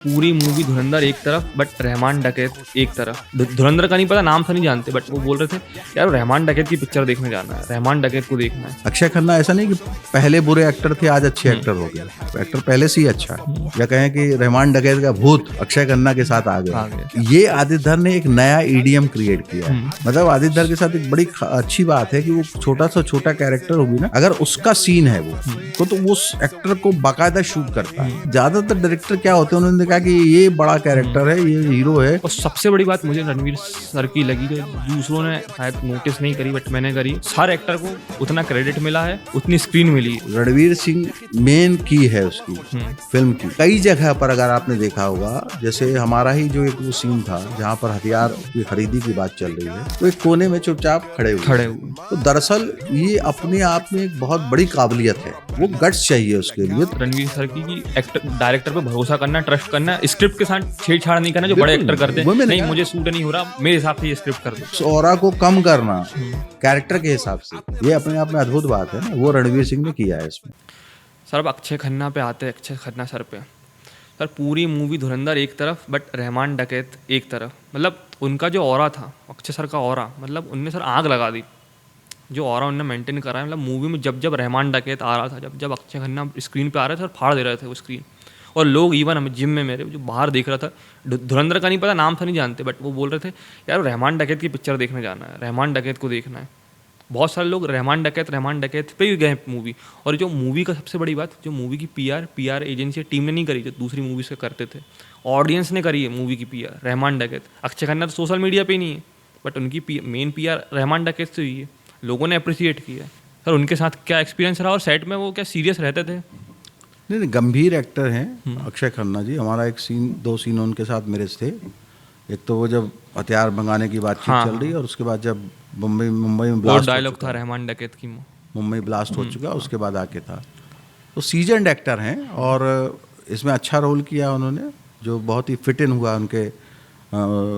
पूरी मूवी धुरंधर एक तरफ बट रहमान डकैत एक तरफ। धुरंधर का नहीं पता, नाम से नहीं जानते, बट वो बोल रहे थे यार रहमान डकैत की पिक्चर देखने जाना है, रहमान डकैत को देखना है। अक्षय खन्ना ऐसा नहीं कि पहले बुरे एक्टर थे आज अच्छे एक्टर हो गए, एक्टर पहले से ही अच्छा है। या कहें कि रहमान डकैत का भूत अक्षय खन्ना के साथ आ गया। ये आदित्य धर ने एक नया ईडीएम क्रिएट किया है। मतलब आदित्य धर के साथ एक बड़ी अच्छी बात है कि वो छोटा सा छोटा कैरेक्टर होगी ना, अगर उसका सीन है वो तो उस एक्टर को बाकायदा शूट करता है। ज्यादातर डायरेक्टर क्या होते हैं, उन्होंने कहा कि ये बड़ा कैरेक्टर है, ये हीरो है। और सबसे बड़ी बात मुझे रणवीर सर की लगी, जो दूसरों ने शायद नोटिस नहीं करी बट मैंने करी, हर एक्टर को उतना क्रेडिट मिला है, उतनी स्क्रीन मिली। रणवीर सिंह मेन की है उसकी फिल्म की। कई जगह पर अगर आपने देखा होगा, जैसे हमारा ही जो एक वो सीन था जहाँ पर हथियार की खरीदी की बात चल रही है, तो एक कोने में चुपचाप खड़े हुए। तो दरअसल ये अपने आप में एक बहुत बड़ी काबिलियत है, वो गट्स चाहिए उसके लिए। रणवीर सर की एक्टर डायरेक्टर पे भरोसा करना, ट्रस्ट करना, स्क्रिप्ट के साथ छेड़छाड़ नहीं करना जो बड़े एक्टर करते हैं। नहीं मुझे सूट नहीं हो रहा, मेरे हिसाब से ये स्क्रिप्ट कर दो। ऑरा को कम करना कैरेक्टर के हिसाब से, ये अपने आप में अद्भुत बात है ना, वो रणवीर सिंह ने किया है इसमें। सर अब अक्षय खन्ना पे आते हैं, अक्षय खन्ना सर पे। सर पूरी मूवी धुरंधर एक तरफ बट रहमान डकैत एक तरफ। मतलब उनका जो ऑरा था, अक्षय सर का ऑरा, मतलब उनने सर आग लगा दी। जो ऑरा उनने मेंटेन करा है, मतलब मूवी में जब जब रहमान डकैत आ रहा था, जब जब अक्षय खन्ना स्क्रीन पे आ रहे थे, सर फाड़ दे रहे थे वो स्क्रीन। और लोग इवन हमें जिम में मेरे जो बाहर देख रहा था, धुरंधर का नहीं पता, नाम से नहीं जानते, बट वो बोल रहे थे यार रहमान डकैत की पिक्चर देखने जाना है, रहमान डकैत को देखना है। बहुत सारे लोग रहमान डकैत पे ही गए मूवी। और जो मूवी का सबसे बड़ी बात, जो मूवी की पीआर एजेंसी टीम ने नहीं करी, जो दूसरी मूवीज के करते थे, ऑडियंस ने करी है मूवी की पीआर। रहमान डकैत, अक्षय खन्ना तो सोशल मीडिया पे नहीं है, बट उनकी मेन पीआर रहमान डकैत से हुई है, लोगों ने अप्रिसिएट किया। सर उनके साथ क्या एक्सपीरियंस रहा, और सेट में वो क्या सीरियस रहते थे? नहीं, गंभीर एक्टर हैं अक्षय खन्ना जी। हमारा एक सीन, 2 सीन उनके साथ मेरे थे। एक तो वो जब हथियार मंगाने की बातचीत चल रही है, और उसके बाद जब मुंबई में ब्लास्ट डायलॉग था रहमान डकैत की, मुंबई ब्लास्ट हो चुका, उसके बाद आके था। तो सीजन्ड एक्टर हैं और इसमें अच्छा रोल किया उन्होंने, जो बहुत ही फिट इन हुआ उनके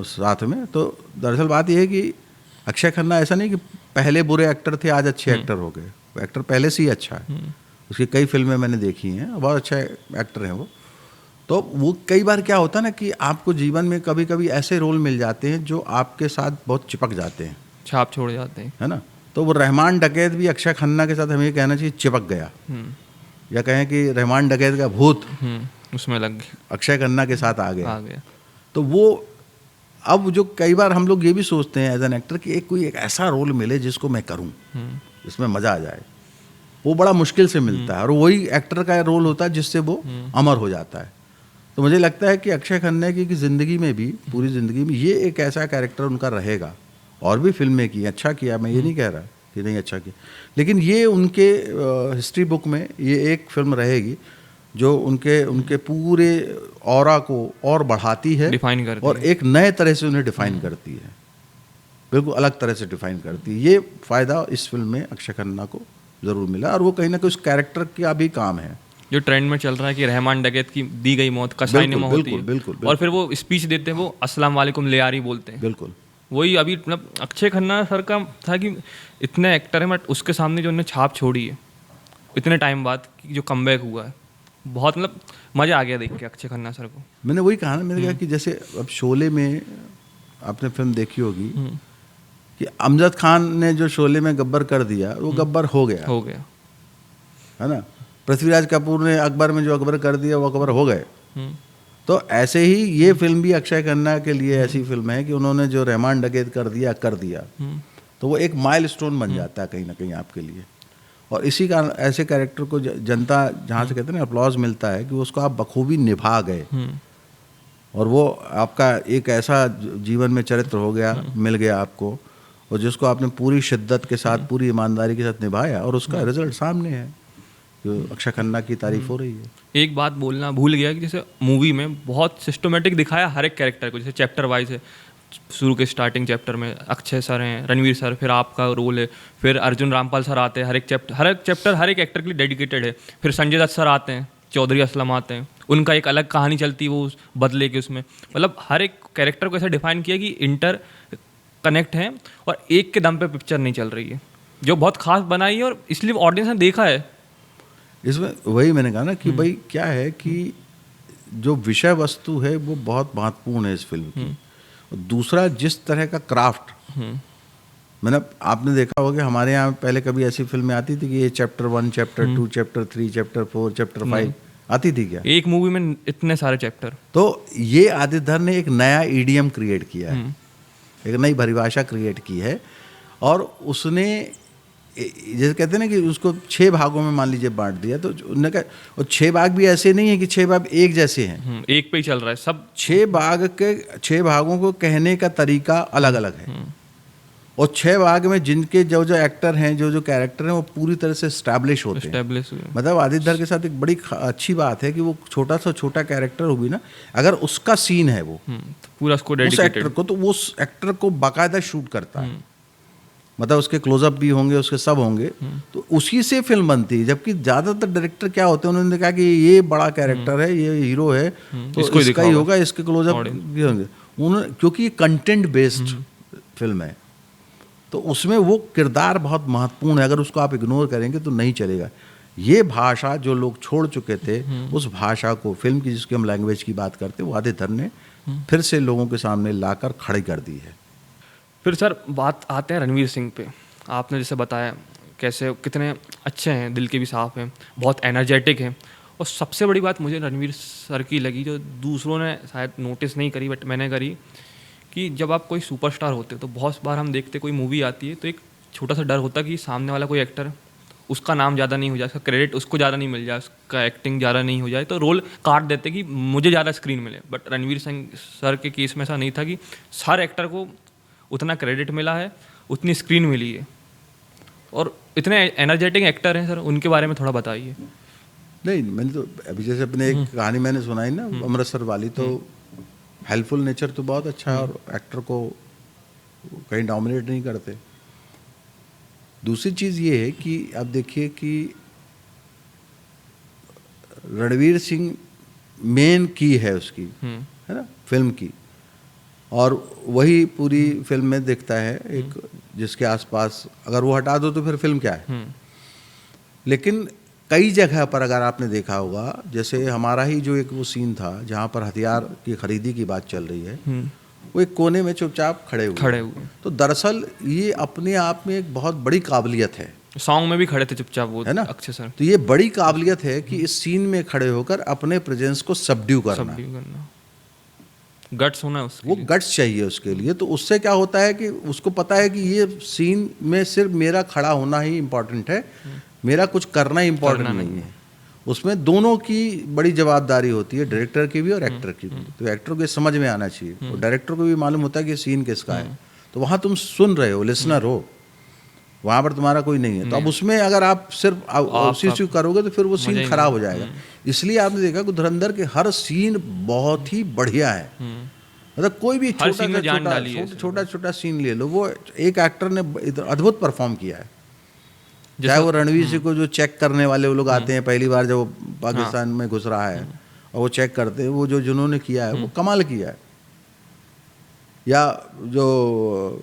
साथ में। तो दरअसल बात यह है कि अक्षय खन्ना ऐसा नहीं कि पहले बुरे एक्टर थे आज अच्छे एक्टर हो गए, वो एक्टर पहले से ही अच्छा है। उसकी कई फिल्में मैंने देखी हैं, बहुत अच्छा एक्टर हैं वो। तो वो कई बार क्या होता है ना कि आपको जीवन में कभी कभी ऐसे रोल मिल जाते हैं जो आपके साथ बहुत चिपक जाते हैं, छाप छोड़ जाते हैं, है ना। तो वो रहमान डकैत भी अक्षय खन्ना के साथ हमें ये कहना चाहिए चिपक गया, या कहें कि रहमान डकैत का भूत उसमें लग गया, अक्षय खन्ना के साथ आ गया। तो वो अब जो कई बार हम लोग ये भी सोचते हैं एज एन एक्टर कि कोई एक ऐसा रोल मिले जिसको मैं करूं, जिसमें मज़ा आ जाए, वो बड़ा मुश्किल से मिलता है। और वही एक्टर का रोल होता है जिससे वो अमर हो जाता है। तो मुझे लगता है कि अक्षय खन्ना की ज़िंदगी में भी, पूरी ज़िंदगी में ये एक ऐसा कैरेक्टर उनका रहेगा। और भी फिल्में की, अच्छा किया, मैं ये नहीं कह रहा कि नहीं अच्छा किया, लेकिन ये उनके हिस्ट्री बुक में ये एक फिल्म रहेगी जो उनके पूरे ऑरा को और बढ़ाती है, डिफाइन करती और एक नए तरह से उन्हें डिफाइन करती है, बिल्कुल अलग तरह से डिफाइन करती है। ये फ़ायदा इस फिल्म में अक्षय खन्ना को ज़रूर मिला, और वो कहीं ना कहीं उस कैरेक्टर का भी काम है। जो ट्रेंड में चल रहा है कि रहमान डकैत की दी गई मौत कसाईनुमा होती है, बिल्कुल। और फिर वो स्पीच देते हैं, वो अस्सलाम वालेकुम लियारी बोलते हैं। बिल्कुल वही अभी मतलब अक्षय खन्ना सर का था कि इतने एक्टर हैं, बट उसके सामने जो उन्होंने छाप छोड़ी है इतने टाइम बाद, जो कमबैक हुआ है, बहुत मतलब मज़ा आ गया देख के अक्षय खन्ना सर को। मैंने वही कहा ना, मैंने कहा कि जैसे अब शोले में आपने फिल्म देखी होगी कि अमजद खान ने जो शोले में गब्बर कर दिया, वो गब्बर हो गया, है ना। पृथ्वीराज कपूर ने अकबर में जो अकबर कर दिया, वो अकबर हो गए। तो ऐसे ही ये फिल्म भी अक्षय खन्ना के लिए ऐसी फिल्म है कि उन्होंने जो रहमान डकैत कर दिया, तो वो एक माइलस्टोन बन जाता है कहीं ना कहीं आपके लिए। और इसी कारण ऐसे कैरेक्टर को जनता, जहाँ से कहते हैं ना अपलॉज मिलता है, कि उसको आप बखूबी निभा गए, और वो आपका एक ऐसा जीवन में चरित्र हो गया, मिल गया आपको, और जिसको आपने पूरी शिद्दत के साथ, पूरी ईमानदारी के साथ निभाया, और उसका रिजल्ट सामने है, जो अक्षय खन्ना की तारीफ हो रही है। एक बात बोलना भूल गया कि जैसे मूवी में बहुत सिस्टमेटिक दिखाया हर एक कैरेक्टर को, जैसे चैप्टर वाइज है। शुरू के स्टार्टिंग चैप्टर में अक्षय सर हैं, रणवीर सर, फिर आपका रोल है, फिर अर्जुन रामपाल सर आते हैं, हर एक चैप्टर हर एक एक्टर के लिए डेडिकेटेड है। फिर संजय दत्त सर आते हैं, चौधरी असलम आते हैं, उनका एक अलग कहानी चलती है वो बदले के उसमें। मतलब हर एक कैरेक्टर को ऐसा डिफाइन किया कि इंटर कनेक्ट है, और एक के दम पे पिक्चर नहीं चल रही है, जो बहुत खास बनाई है, और इसलिए ऑडियंस ने देखा है। इसमें वही मैंने कहा ना कि भाई क्या है कि जो विषय वस्तु है वो बहुत महत्वपूर्ण है इस फिल्म की। और दूसरा, जिस तरह का क्राफ्ट, मैंने आपने देखा होगा कि हमारे यहाँ पहले कभी ऐसी फिल्में आती थी कि ये chapter 1, chapter 2, chapter 3, chapter 4, chapter 5 आती थी क्या? एक मूवी में इतने सारे चैप्टर। तो ये आदित्य धर ने एक नया ईडियम क्रिएट किया है, एक नई परिभाषा क्रिएट की है। और उसने जैसे कहते हैं ना कि उसको 6 भागों में मान लीजिए बांट दिया, तो उन्होंने कहा, और 6 भाग भी ऐसे नहीं है कि 6 भाग एक जैसे हैं, एक पे ही चल रहा है सब। 6 भागों को कहने का तरीका अलग अलग है। और 6 भाग में जिनके जो जो एक्टर हैं, जो जो कैरेक्टर हैं, वो पूरी तरह से स्टैब्लिश होते हैं। मतलब आदित्य धर के साथ एक बड़ी अच्छी बात है कि वो छोटा सा छोटा कैरेक्टर होगी ना, अगर उसका सीन है वो तो पूरा उसको उस एक्टर को, तो वो एक्टर को बाकायदा शूट करता है। मतलब उसके क्लोजअप भी होंगे, उसके सब होंगे, तो उसी से फिल्म बनती है। जबकि ज़्यादातर डायरेक्टर क्या होते हैं, उन्होंने कहा कि ये बड़ा कैरेक्टर है, ये हीरो है, तो इसका ही होगा, इसके क्लोजअप भी होंगे। उन्होंने, क्योंकि कंटेंट बेस्ड फिल्म है, तो उसमें वो किरदार बहुत महत्वपूर्ण है। अगर उसको आप इग्नोर करेंगे तो नहीं चलेगा। ये भाषा जो लोग छोड़ चुके थे, उस भाषा को, फिल्म की जिसकी हम लैंग्वेज की बात करते हैं, वो आदित्य धर ने फिर से लोगों के सामने लाकर खड़ी कर दी है। फिर सर बात आते हैं रणवीर सिंह पे। आपने जैसे बताया कैसे कितने अच्छे हैं, दिल के भी साफ़ हैं, बहुत एनर्जेटिक हैं। और सबसे बड़ी बात मुझे रणवीर सर की लगी, जो दूसरों ने शायद नोटिस नहीं करी बट मैंने करी, कि जब आप कोई सुपरस्टार होते हो तो बहुत बार हम देखते कोई मूवी आती है तो एक छोटा सा डर होता कि सामने वाला कोई एक्टर, उसका नाम ज़्यादा नहीं हो जाए, उसका क्रेडिट उसको ज़्यादा नहीं मिल जाए, उसका एक्टिंग ज़्यादा नहीं हो जाए, तो रोल काट देते कि मुझे ज़्यादा स्क्रीन मिले। बट रणवीर सिंह सर के केस में ऐसा नहीं था, कि हर एक्टर को उतना क्रेडिट मिला है, उतनी स्क्रीन मिली है, और इतने एनर्जेटिक एक्टर हैं सर, उनके बारे में थोड़ा बताइए। नहीं, मैंने तो अभी जैसे अपने एक कहानी मैंने सुनाई ना अमृतसर वाली, तो हेल्पफुल नेचर तो बहुत अच्छा है, और एक्टर को कहीं डोमिनेट नहीं करते। दूसरी चीज़ ये है कि आप देखिए कि रणवीर सिंह मेन की है उसकी, है ना, फिल्म की, और वही पूरी फिल्म में दिखता है, एक जिसके आसपास अगर वो हटा दो तो फिर फिल्म क्या है। लेकिन कई जगह पर अगर आपने देखा होगा, जैसे हमारा ही जो एक वो सीन था जहाँ पर हथियार की खरीदी की बात चल रही है, वो एक कोने में चुपचाप खड़े हुए। तो दरअसल ये अपने आप में एक बहुत बड़ी काबिलियत है। सॉन्ग में भी खड़े थे चुपचाप वो, है ना, अक्षय सर। तो ये बड़ी काबिलियत है कि इस सीन में खड़े होकर अपने प्रेजेंस को सबड्यू करना। गट्स होना उसके वो गट्स चाहिए उसके लिए। तो उससे क्या होता है कि उसको पता है कि ये सीन में सिर्फ मेरा खड़ा होना ही इम्पोर्टेंट है, मेरा कुछ करना इम्पोर्टेंट नहीं है। उसमें दोनों की बड़ी जवाबदारी होती है, डायरेक्टर की भी और एक्टर की भी। तो एक्टर को ये समझ में आना चाहिए, और डायरेक्टर को भी मालूम होता है कि सीन किसका है। तो वहाँ तुम सुन रहे हो, लिसनर हो, वहाँ पर तुम्हारा कोई नहीं है। तो अब उसमें अगर आप सिर्फ उसी करोगे तो फिर वो सीन खराब हो जाएगा। इसलिए आपने देखा कि धुरंधर के हर सीन बहुत ही बढ़िया है। मतलब कोई भी छोटा छोटा सीन ले लो, वो एक एक्टर ने अद्भुत परफॉर्म किया है। चाहे वो रणवीर सिंह को जो चेक करने वाले वो लोग आते हैं पहली बार जब वो पाकिस्तान में घुस रहा है और वो चेक करते हैं, वो जो जिन्होंने किया है वो कमाल किया है। या जो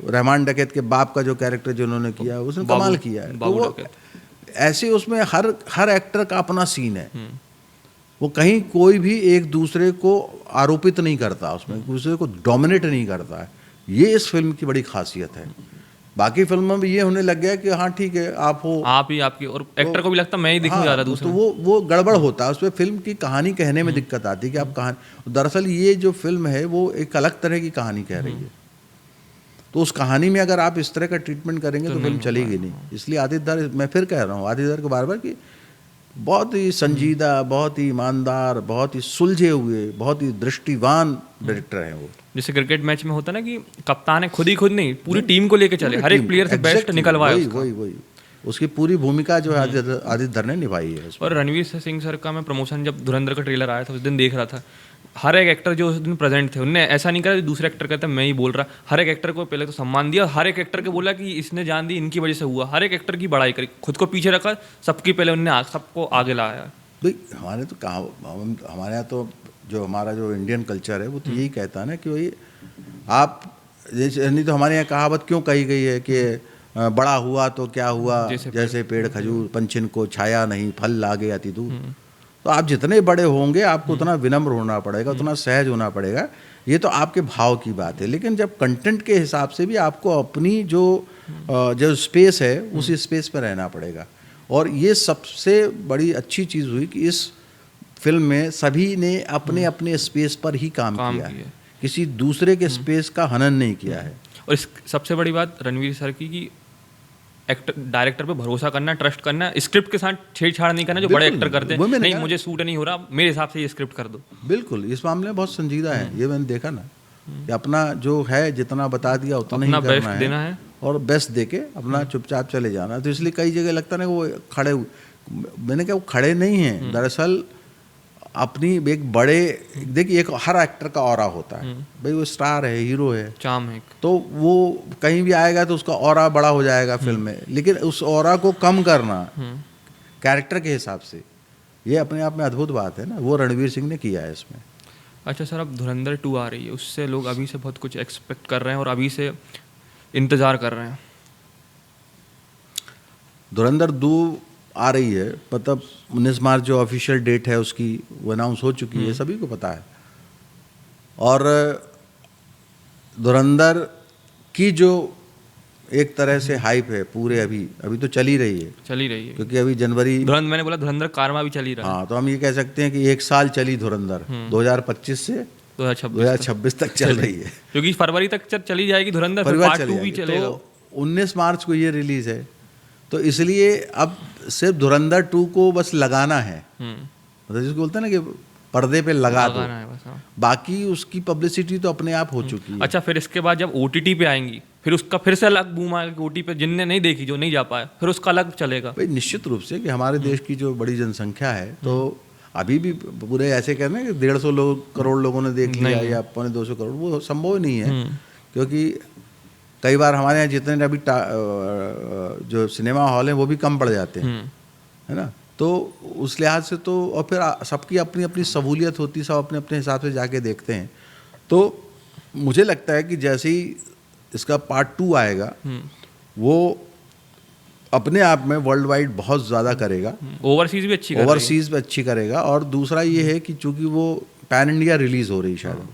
रहमान डकैत के बाप का जो कैरेक्टर जिन्होंने किया है उसने कमाल किया है। तो वो ऐसे उसमें हर एक्टर का अपना सीन है। वो कहीं कोई भी एक दूसरे को आरोपित नहीं करता, उसमें एक दूसरे को डोमिनेट नहीं करता है। ये इस फिल्म की बड़ी खासियत है। बाकी फिल्मों में ये होने लग गया कि हाँ ठीक है आप हो, आप ही आपकी, और एक्टर को भी लगता मैं ही दिखूं जा रहा दूसरा। तो वो गड़बड़ होता है उसमें। फिल्म की कहानी कहने में दिक्कत आती है कि आप कहानी, दरअसल ये जो फिल्म है वो एक अलग तरह की कहानी कह रही है। तो उस कहानी में अगर आप इस तरह का ट्रीटमेंट करेंगे तो फिल्म चलेगी नहीं। इसलिए आदित्य धर, मैं फिर कह रहा हूँ आदित्य धर को बार बार कि बहुत ही संजीदा, बहुत ही ईमानदार, बहुत ही सुलझे हुए, बहुत ही दृष्टिवान डायरेक्टर हैं वो। जैसे क्रिकेट मैच में होता है ना कि कप्तान है, खुद नहीं पूरी टीम को लेके चले, हर एक प्लेयर से बेस्ट निकलवाए। वही उसकी पूरी भूमिका जो है आदित्य धर ने निभाई है। और रणवीर सिंह सर का मैं प्रमोशन जब धुरंधर का ट्रेलर आया था उस दिन देख रहा था, हर एक एक्टर जो उस दिन प्रेजेंट थे उनने ऐसा नहीं करा दूसरे एक्टर कहता मैं ही बोल रहा। हर एक एक्टर को पहले तो सम्मान दिया, हर एक एक्टर को बोला कि इसने जान दी, इनकी वजह से हुआ। हर एक एक्टर की बड़ाई करी, खुद को पीछे रखा, सबकी पहले उनने सबको आगे लाया। भाई हमारे तो हमारे यहाँ तो जो हमारा जो इंडियन कल्चर है वो तो यही कहता है ना कि भाई आप, नहीं तो हमारे यहाँ कहावत क्यों कही गई है कि बड़ा हुआ तो क्या हुआ, जैसे पेड़ खजूर, पंछिन को छाया नहीं, फल लागे अति दूर। तो तो आप जितने बड़े होंगे आपको उतना विनम्र होना पड़ेगा, उतना सहज होना पड़ेगा। ये तो आपके भाव की बात है, लेकिन जब कंटेंट के हिसाब से भी आपको अपनी जो स्पेस है उस स्पेस पर रहना पड़ेगा। और ये सबसे बड़ी अच्छी चीज़ हुई कि इस फिल्म में सभी ने अपने अपने स्पेस पर ही काम किया है, किसी दूसरे के स्पेस का हनन नहीं किया है। और इस सबसे बड़ी बात रणवीर सर की कि एक्टर डायरेक्टर पे भरोसा करना, ट्रस्ट करना, स्क्रिप्ट के साथ छेड़छाड़ नहीं करना जो बड़े एक्टर करते हैं। नहीं मुझे सूट नहीं हो रहा, मेरे हिसाब से ये स्क्रिप्ट कर दो। बिल्कुल, इस मामले में बहुत संजीदा है, ये मैंने देखा ना कि अपना जो है जितना बता दिया उतना ही करना है, देना है और बेस्ट देके अपना चुपचाप चले जाना। तो इसलिए कई जगह लगता है ना वो खड़े, मैंने कहा वो खड़े नहीं हैं, दरअसल अपनी एक बड़े, देखिए एक हर एक्टर का ऑरा होता है, भाई वो स्टार है, हीरो है, चार्म है, तो वो कहीं भी आएगा तो उसका ऑरा बड़ा हो जाएगा फिल्म में, लेकिन उस ऑरा को कम करना कैरेक्टर के हिसाब से, ये अपने आप में अद्भुत बात है ना, वो रणवीर सिंह ने किया है इसमें। अच्छा सर, अब धुरंधर 2 आ रही है, उससे लोग अभी से बहुत कुछ एक्सपेक्ट कर रहे हैं और अभी से इंतज़ार कर रहे हैं। धुरंधर 2 आ रही है, मतलब 19 मार्च जो ऑफिशियल डेट है उसकी वो अनाउंस हो चुकी है, सभी को पता है। और धुरंधर की जो एक तरह से हाइप है पूरे अभी तो चल ही रही है, क्योंकि अभी जनवरी, मैंने बोला धुरंधर कारमा भी चली रहा है। हाँ, तो हम ये कह सकते हैं कि 1 साल चली धुरंधर, 2025 से 2026 तक चल रही है, क्योंकि फरवरी तक चली जाएगी धुरंधर, पार्ट 2 भी चलेगा। तो 19 मार्च को ये रिलीज है, तो इसलिए अब सिर्फ धुरंधर 2 को बस लगाना है, मतलब जिसको बोलते हैं ना कि पर्दे पे लगा दो, बाकी उसकी पब्लिसिटी तो अपने आप हो चुकी है। अच्छा, फिर इसके बाद जब OTT पे आएंगी फिर उसका फिर से अलग बूम आएगा, OTT पे जिनने नहीं देखी, जो नहीं जा पाया, फिर उसका अलग चलेगा। भाई निश्चित रूप से कि हमारे देश की जो बड़ी जनसंख्या है, तो अभी भी पूरे ऐसे कहना कि 150 करोड़ लोगों ने देख लिया या 250 करोड़, वो संभव नहीं है, क्योंकि कई बार हमारे यहाँ जितने अभी जो सिनेमा हॉल हैं वो भी कम पड़ जाते हैं, है ना। तो उस लिहाज से तो, और फिर सबकी अपनी अपनी सहूलियत होती, सब अपने अपने हिसाब से जाके देखते हैं। तो मुझे लगता है कि जैसे ही इसका पार्ट 2 आएगा वो अपने आप में वर्ल्ड वाइड बहुत ज़्यादा करेगा, ओवरसीज भी अच्छी करेगा। और दूसरा ये है कि चूँकि वो पैन इंडिया रिलीज़ हो रही शायद,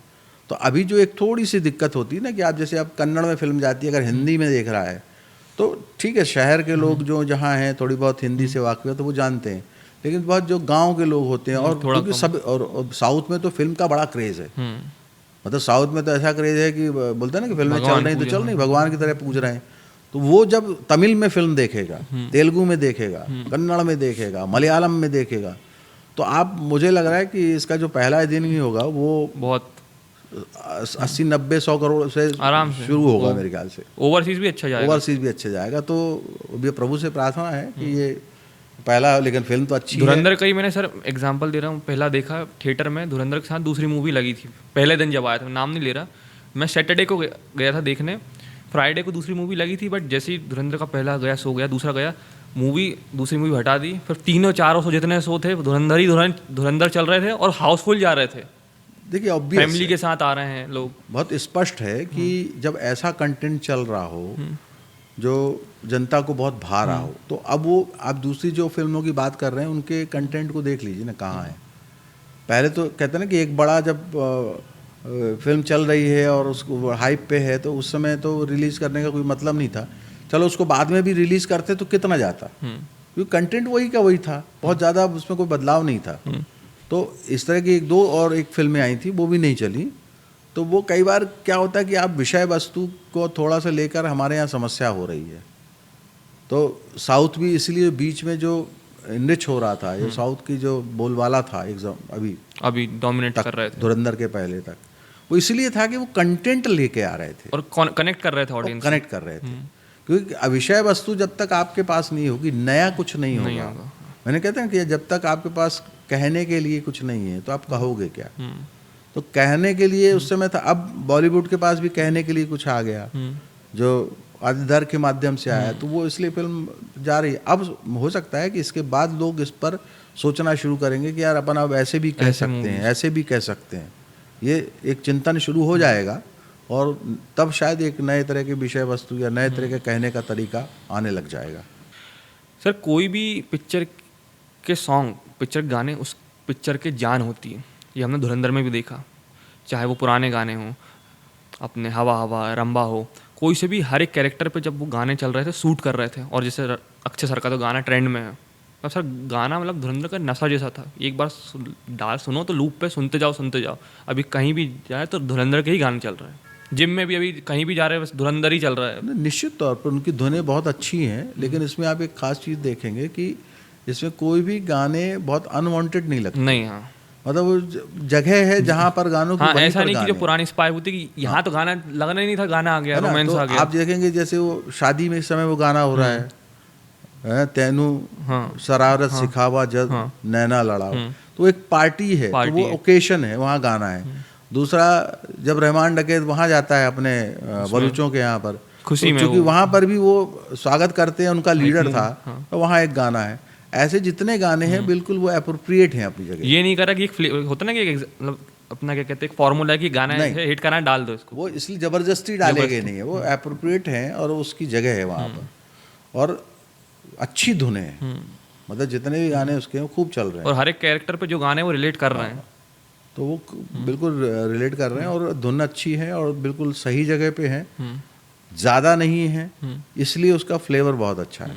तो अभी जो एक थोड़ी सी दिक्कत होती है ना कि आप जैसे आप कन्नड़ में फिल्म जाती है, अगर हिंदी में देख रहा है तो ठीक है, शहर के लोग जो जहाँ हैं थोड़ी बहुत हिंदी से वाकिफ है तो वो जानते हैं, लेकिन बहुत जो गांव के लोग होते हैं, और क्योंकि सब, और साउथ में तो फिल्म का बड़ा क्रेज़ है, मतलब साउथ में तो ऐसा क्रेज़ है कि बोलते हैं ना कि फिल्में चल रही तो चल नहीं, भगवान की तरह पूज रहे हैं। तो वो जब तमिल में फिल्म देखेगा, तेलुगु में देखेगा, कन्नड़ में देखेगा, मलयालम में देखेगा, तो आप, मुझे लग रहा है कि इसका जो पहला दिन ही होगा वो बहुत 80-90-100 करोड़ से आराम से शुरू होगा मेरे ख्याल से। ओवरसीज भी अच्छा जाएगा। तो अभी प्रभु से प्रार्थना है कि ये पहला, लेकिन फिल्म तो अच्छी है। धुरंधर का ही मैंने सर एग्जांपल दे रहा हूँ, पहला देखा थिएटर में, धुरंधर के साथ दूसरी मूवी लगी थी पहले दिन जब आया था, नाम नहीं ले रहा, मैं सैटरडे को गया था देखने, फ्राइडे को दूसरी मूवी लगी थी, बट जैसे ही धुरंधर का पहला गया सो गया, दूसरा गया, दूसरी मूवी हटा दी, फिर 300-400 जितने शो थे धुरंधर चल रहे थे और हाउसफुल जा रहे थे। देखिए फैमिली के साथ आ रहे हैं लोग। बहुत स्पष्ट है कि जब ऐसा कंटेंट चल रहा हो जो जनता को बहुत भा रहा हो, तो अब वो, आप दूसरी जो फिल्मों की बात कर रहे हैं उनके कंटेंट को देख लीजिए ना कहाँ है। पहले तो कहते हैं ना कि एक बड़ा जब फिल्म चल रही है और उसको हाइप पे है, तो उस समय तो रिलीज़ करने का कोई मतलब नहीं था, चलो उसको बाद में भी रिलीज़ करते तो कितना जाता, क्योंकि कंटेंट वही का वही था, बहुत ज़्यादा उसमें कोई बदलाव नहीं था। तो इस तरह की 1-2 और एक फिल्में आई थी, वो भी नहीं चली। तो वो कई बार क्या होता है कि आप विषय वस्तु को थोड़ा सा लेकर, हमारे यहाँ समस्या हो रही है, तो साउथ भी इसलिए बीच में जो इनरिच हो रहा था, जो साउथ की जो बोलबाला था एग्जाम अभी डोमिनेट कर रहे थे धुरंधर के पहले तक, वो इसलिए था कि वो कंटेंट लेके आ रहे थे और कनेक्ट कर रहे थे ऑडियंस, कनेक्ट कर रहे थे। क्योंकि विषय वस्तु जब तक आपके पास नहीं होगी, नया कुछ नहीं होगा। मैंने कहता हूँ कि जब तक आपके पास कहने के लिए कुछ नहीं है तो आप कहोगे क्या। तो कहने के लिए उस समय था, अब बॉलीवुड के पास भी कहने के लिए कुछ आ गया जो आदिधर के माध्यम से आया, तो वो इसलिए फिल्म जा रही है। अब हो सकता है कि इसके बाद लोग इस पर सोचना शुरू करेंगे कि यार अपन अब ऐसे भी कह सकते हैं, ऐसे भी कह सकते हैं, ये एक चिंतन शुरू हो जाएगा, और तब शायद एक नए तरह के विषय वस्तु या नए तरह के कहने का तरीका आने लग जाएगा। सर कोई भी पिक्चर के सॉन्ग, पिक्चर गाने, पिक्चर के जान होती है। ये हमने धुरंधर में भी देखा, चाहे वो पुराने गाने हों, अपने हवा हवा, रंबा हो, कोई से भी हर एक कैरेक्टर पे जब वो गाने चल रहे थे सूट कर रहे थे। और जैसे अक्षय सर का तो गाना ट्रेंड में है, अब सर गाना मतलब धुरंधर का नशा जैसा था, एक बार डाल सुनो तो लूप पे सुनते जाओ। अभी कहीं भी जाए तो धुरंधर के ही गाने चल रहे हैं, जिम में भी अभी कहीं भी जा रहे हैं बस धुरंधर ही चल रहा है। निश्चित तौर पर उनकी धुनें बहुत अच्छी हैं, लेकिन इसमें आप एक खास चीज़ देखेंगे कि इसमें कोई भी गाने बहुत अनवांटेड नहीं लगते। नहीं, हाँ, मतलब वो जगह है जहाँ पर गानों की हाँ, वहीं ऐसा पर नहीं कि गाने जो पुरानी स्पाई होती कि यहाँ तो गाना लगना ही नहीं था, गाना आ गया, है ना। रोमांस तो आ गया। आप देखेंगे जैसे वो शादी में इस समय वो गाना हो रहा है, तेनू शरारत सिखावा जब नैना लड़ाओ, तो एक पार्टी है, तो वो ओकेशन है, वहाँ गाना है। दूसरा, जब रहमान डकैत वहाँ जाता है अपने बलूचों के यहाँ पर, खुशी में, क्योंकि वहाँ पर भी वो स्वागत करते हैं, उनका लीडर था, तो वहाँ एक गाना है। ऐसे जितने गाने हैं बिल्कुल वो एप्रोप्रिएट हैं अपनी जगह। ये नहीं करा कि एक होता ना कि मतलब अपना क्या कहते हैं, एक फॉर्मूला है कि गाना है हिट करना है, डाल दो इसको, वो इसलिए जबरदस्ती डाले गए नहीं है, वो एप्रोप्रिएट हैं और उसकी जगह है वहाँ पर। और अच्छी धुनें हैं, मतलब जितने भी गाने उसके हैं खूब चल रहे हैं, और हर एक कैरेक्टर पे जो गाने वो रिलेट कर रहे हैं, तो वो बिल्कुल रिलेट कर रहे हैं। और धुन अच्छी है और बिल्कुल सही जगह पे है, ज़्यादा नहीं है, इसलिए उसका फ्लेवर बहुत अच्छा है।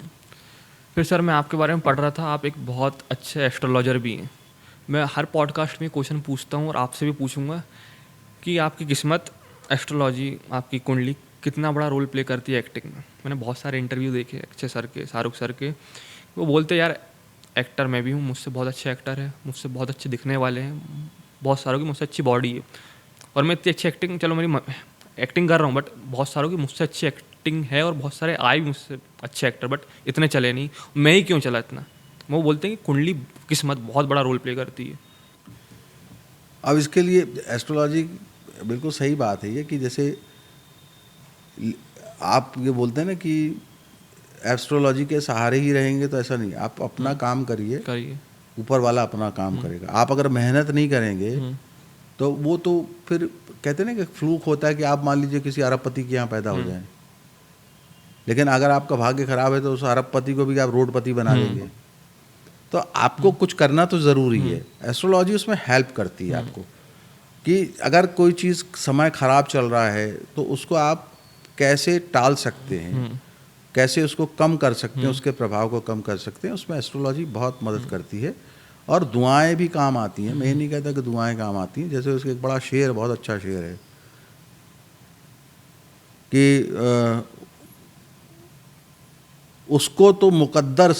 फिर सर मैं आपके बारे में पढ़ रहा था, आप एक बहुत अच्छे एस्ट्रोलॉजर भी हैं। मैं हर पॉडकास्ट में क्वेश्चन पूछता हूँ और आपसे भी पूछूंगा कि आपकी किस्मत, एस्ट्रोलॉजी, आपकी कुंडली कितना बड़ा रोल प्ले करती है एक्टिंग में। मैंने बहुत सारे इंटरव्यू देखे अक्षय सर के, शाहरुख सर के, वो बोलते यार एक्टर मैं भी हूँ, मुझसे बहुत अच्छे एक्टर है, मुझसे बहुत अच्छे दिखने वाले हैं, बहुत सारों की मुझसे अच्छी बॉडी है, और मैं इतनी अच्छी एक्टिंग, चलो मेरी एक्टिंग कर रहा हूँ, बट बहुत सारों की मुझसे अच्छी एक्टिंग है और बहुत सारे आए भी मुझसे अच्छे एक्टर, बट इतने चले नहीं, मैं ही क्यों चला इतना। वो बोलते हैं कि कुंडली किस्मत बहुत बड़ा रोल प्ले करती है। अब इसके लिए एस्ट्रोलॉजी, बिल्कुल सही बात है ये, कि जैसे आप ये बोलते हैं ना कि एस्ट्रोलॉजी के सहारे ही रहेंगे, तो ऐसा नहीं, आप अपना काम करिए, ऊपर वाला अपना काम करेगा। आप अगर मेहनत नहीं करेंगे तो वो तो फिर कहते हैं ना कि फ्लूक होता है कि आप मान लीजिए किसी अरबपति के यहाँ पैदा हो जाएं, लेकिन अगर आपका भाग्य खराब है तो उस अरबपति को भी आप रोडपति बना देंगे। तो आपको कुछ करना तो ज़रूरी है। एस्ट्रोलॉजी उसमें हेल्प करती है आपको, कि अगर कोई चीज़ समय ख़राब चल रहा है तो उसको आप कैसे टाल सकते हैं, कैसे उसको कम कर सकते हैं, उसके प्रभाव को कम कर सकते हैं, उसमें एस्ट्रोलॉजी बहुत मदद करती है। और दुआएं भी काम आती हैं, मैं ये नहीं कहता कि दुआएं काम आती हैं। जैसे उसके एक बड़ा शेर, बहुत अच्छा शेर है कि उसको तो मुकद्दर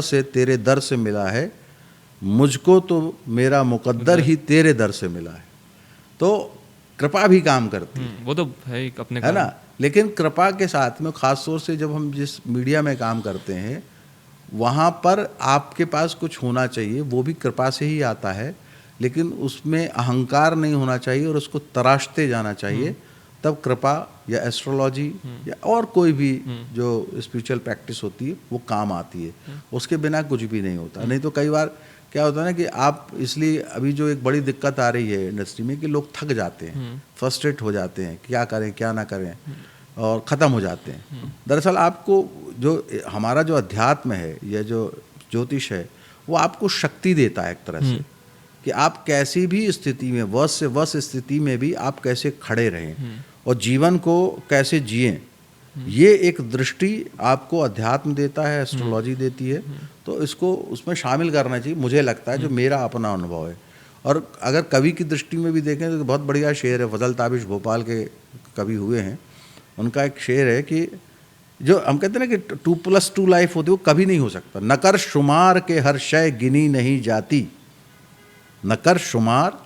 से तेरे दर से मिला है, मुझको तो मेरा मुकद्दर ही तेरे दर से मिला है। तो कृपा भी काम करती है, वो तो है अपने, है ना। लेकिन कृपा के साथ में खास तौर से जब हम जिस मीडिया में काम करते हैं, वहाँ पर आपके पास कुछ होना चाहिए, वो भी कृपा से ही आता है, लेकिन उसमें अहंकार नहीं होना चाहिए और उसको तराशते जाना चाहिए, तब कृपा या एस्ट्रोलॉजी या और कोई भी जो स्पिरिचुअल प्रैक्टिस होती है वो काम आती है। उसके बिना कुछ भी नहीं होता। नहीं तो कई बार क्या होता है ना कि आप, इसलिए अभी जो एक बड़ी दिक्कत आ रही है इंडस्ट्री में कि लोग थक जाते हैं, फ्रस्ट्रेट हो जाते हैं, क्या करें क्या ना करें, और ख़त्म हो जाते हैं। दरअसल आपको जो हमारा जो अध्यात्म है या जो ज्योतिष है, वो आपको शक्ति देता है एक तरह से, कि आप कैसी भी स्थिति में, वश से वश स्थिति में भी आप कैसे खड़े रहें और जीवन को कैसे जिएं। ये एक दृष्टि आपको अध्यात्म देता है, एस्ट्रोलॉजी देती है। तो इसको उसमें शामिल करना चाहिए, मुझे लगता है, जो मेरा अपना अनुभव है। और अगर कवि की दृष्टि में भी देखें तो बहुत बढ़िया शेर है, फजल ताबिश भोपाल के कवि हुए हैं, उनका एक शेर है कि जो हम कहते हैं ना कि 2+2 लाइफ होती है, वो कभी नहीं हो सकता। नकर शुमार के हर शय गिनी नहीं जाती, नकर शुमार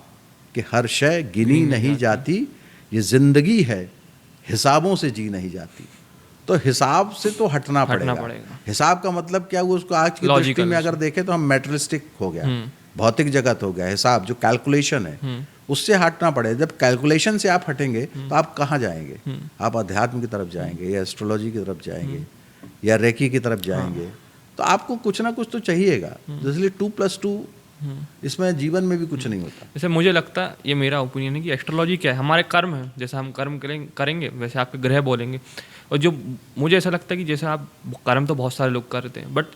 के हर शय गिनी नहीं जाती, ये जिंदगी है हिसाबों से जी नहीं जाती। तो हिसाब से तो हटना पड़ेगा। हिसाब का मतलब क्या हुआ, उसको आज की दृष्टि में अगर देखें तो हम मेटेरियलिस्टिक हो गया, भौतिक जगत हो गया। हिसाब जो कैलकुलेशन है उससे हटना पड़ेगा। जब कैलकुलेशन से आप हटेंगे तो आप कहाँ जाएंगे? आप अध्यात्म की तरफ जाएंगे, या एस्ट्रोलॉजी की तरफ जाएंगे, या रेकी की तरफ जाएंगे। तो आपको कुछ ना कुछ तो चाहिएगा। इसलिए 2+2 इसमें जीवन में भी कुछ नहीं होता। जैसे मुझे लगता है, ये मेरा ओपिनियन है कि एस्ट्रोलॉजी क्या है, हमारे कर्म है। जैसे हम कर्म करेंगे वैसे आपके ग्रह बोलेंगे। और जो मुझे ऐसा लगता है कि जैसे आप कर्म तो बहुत सारे लोग करते हैं, बट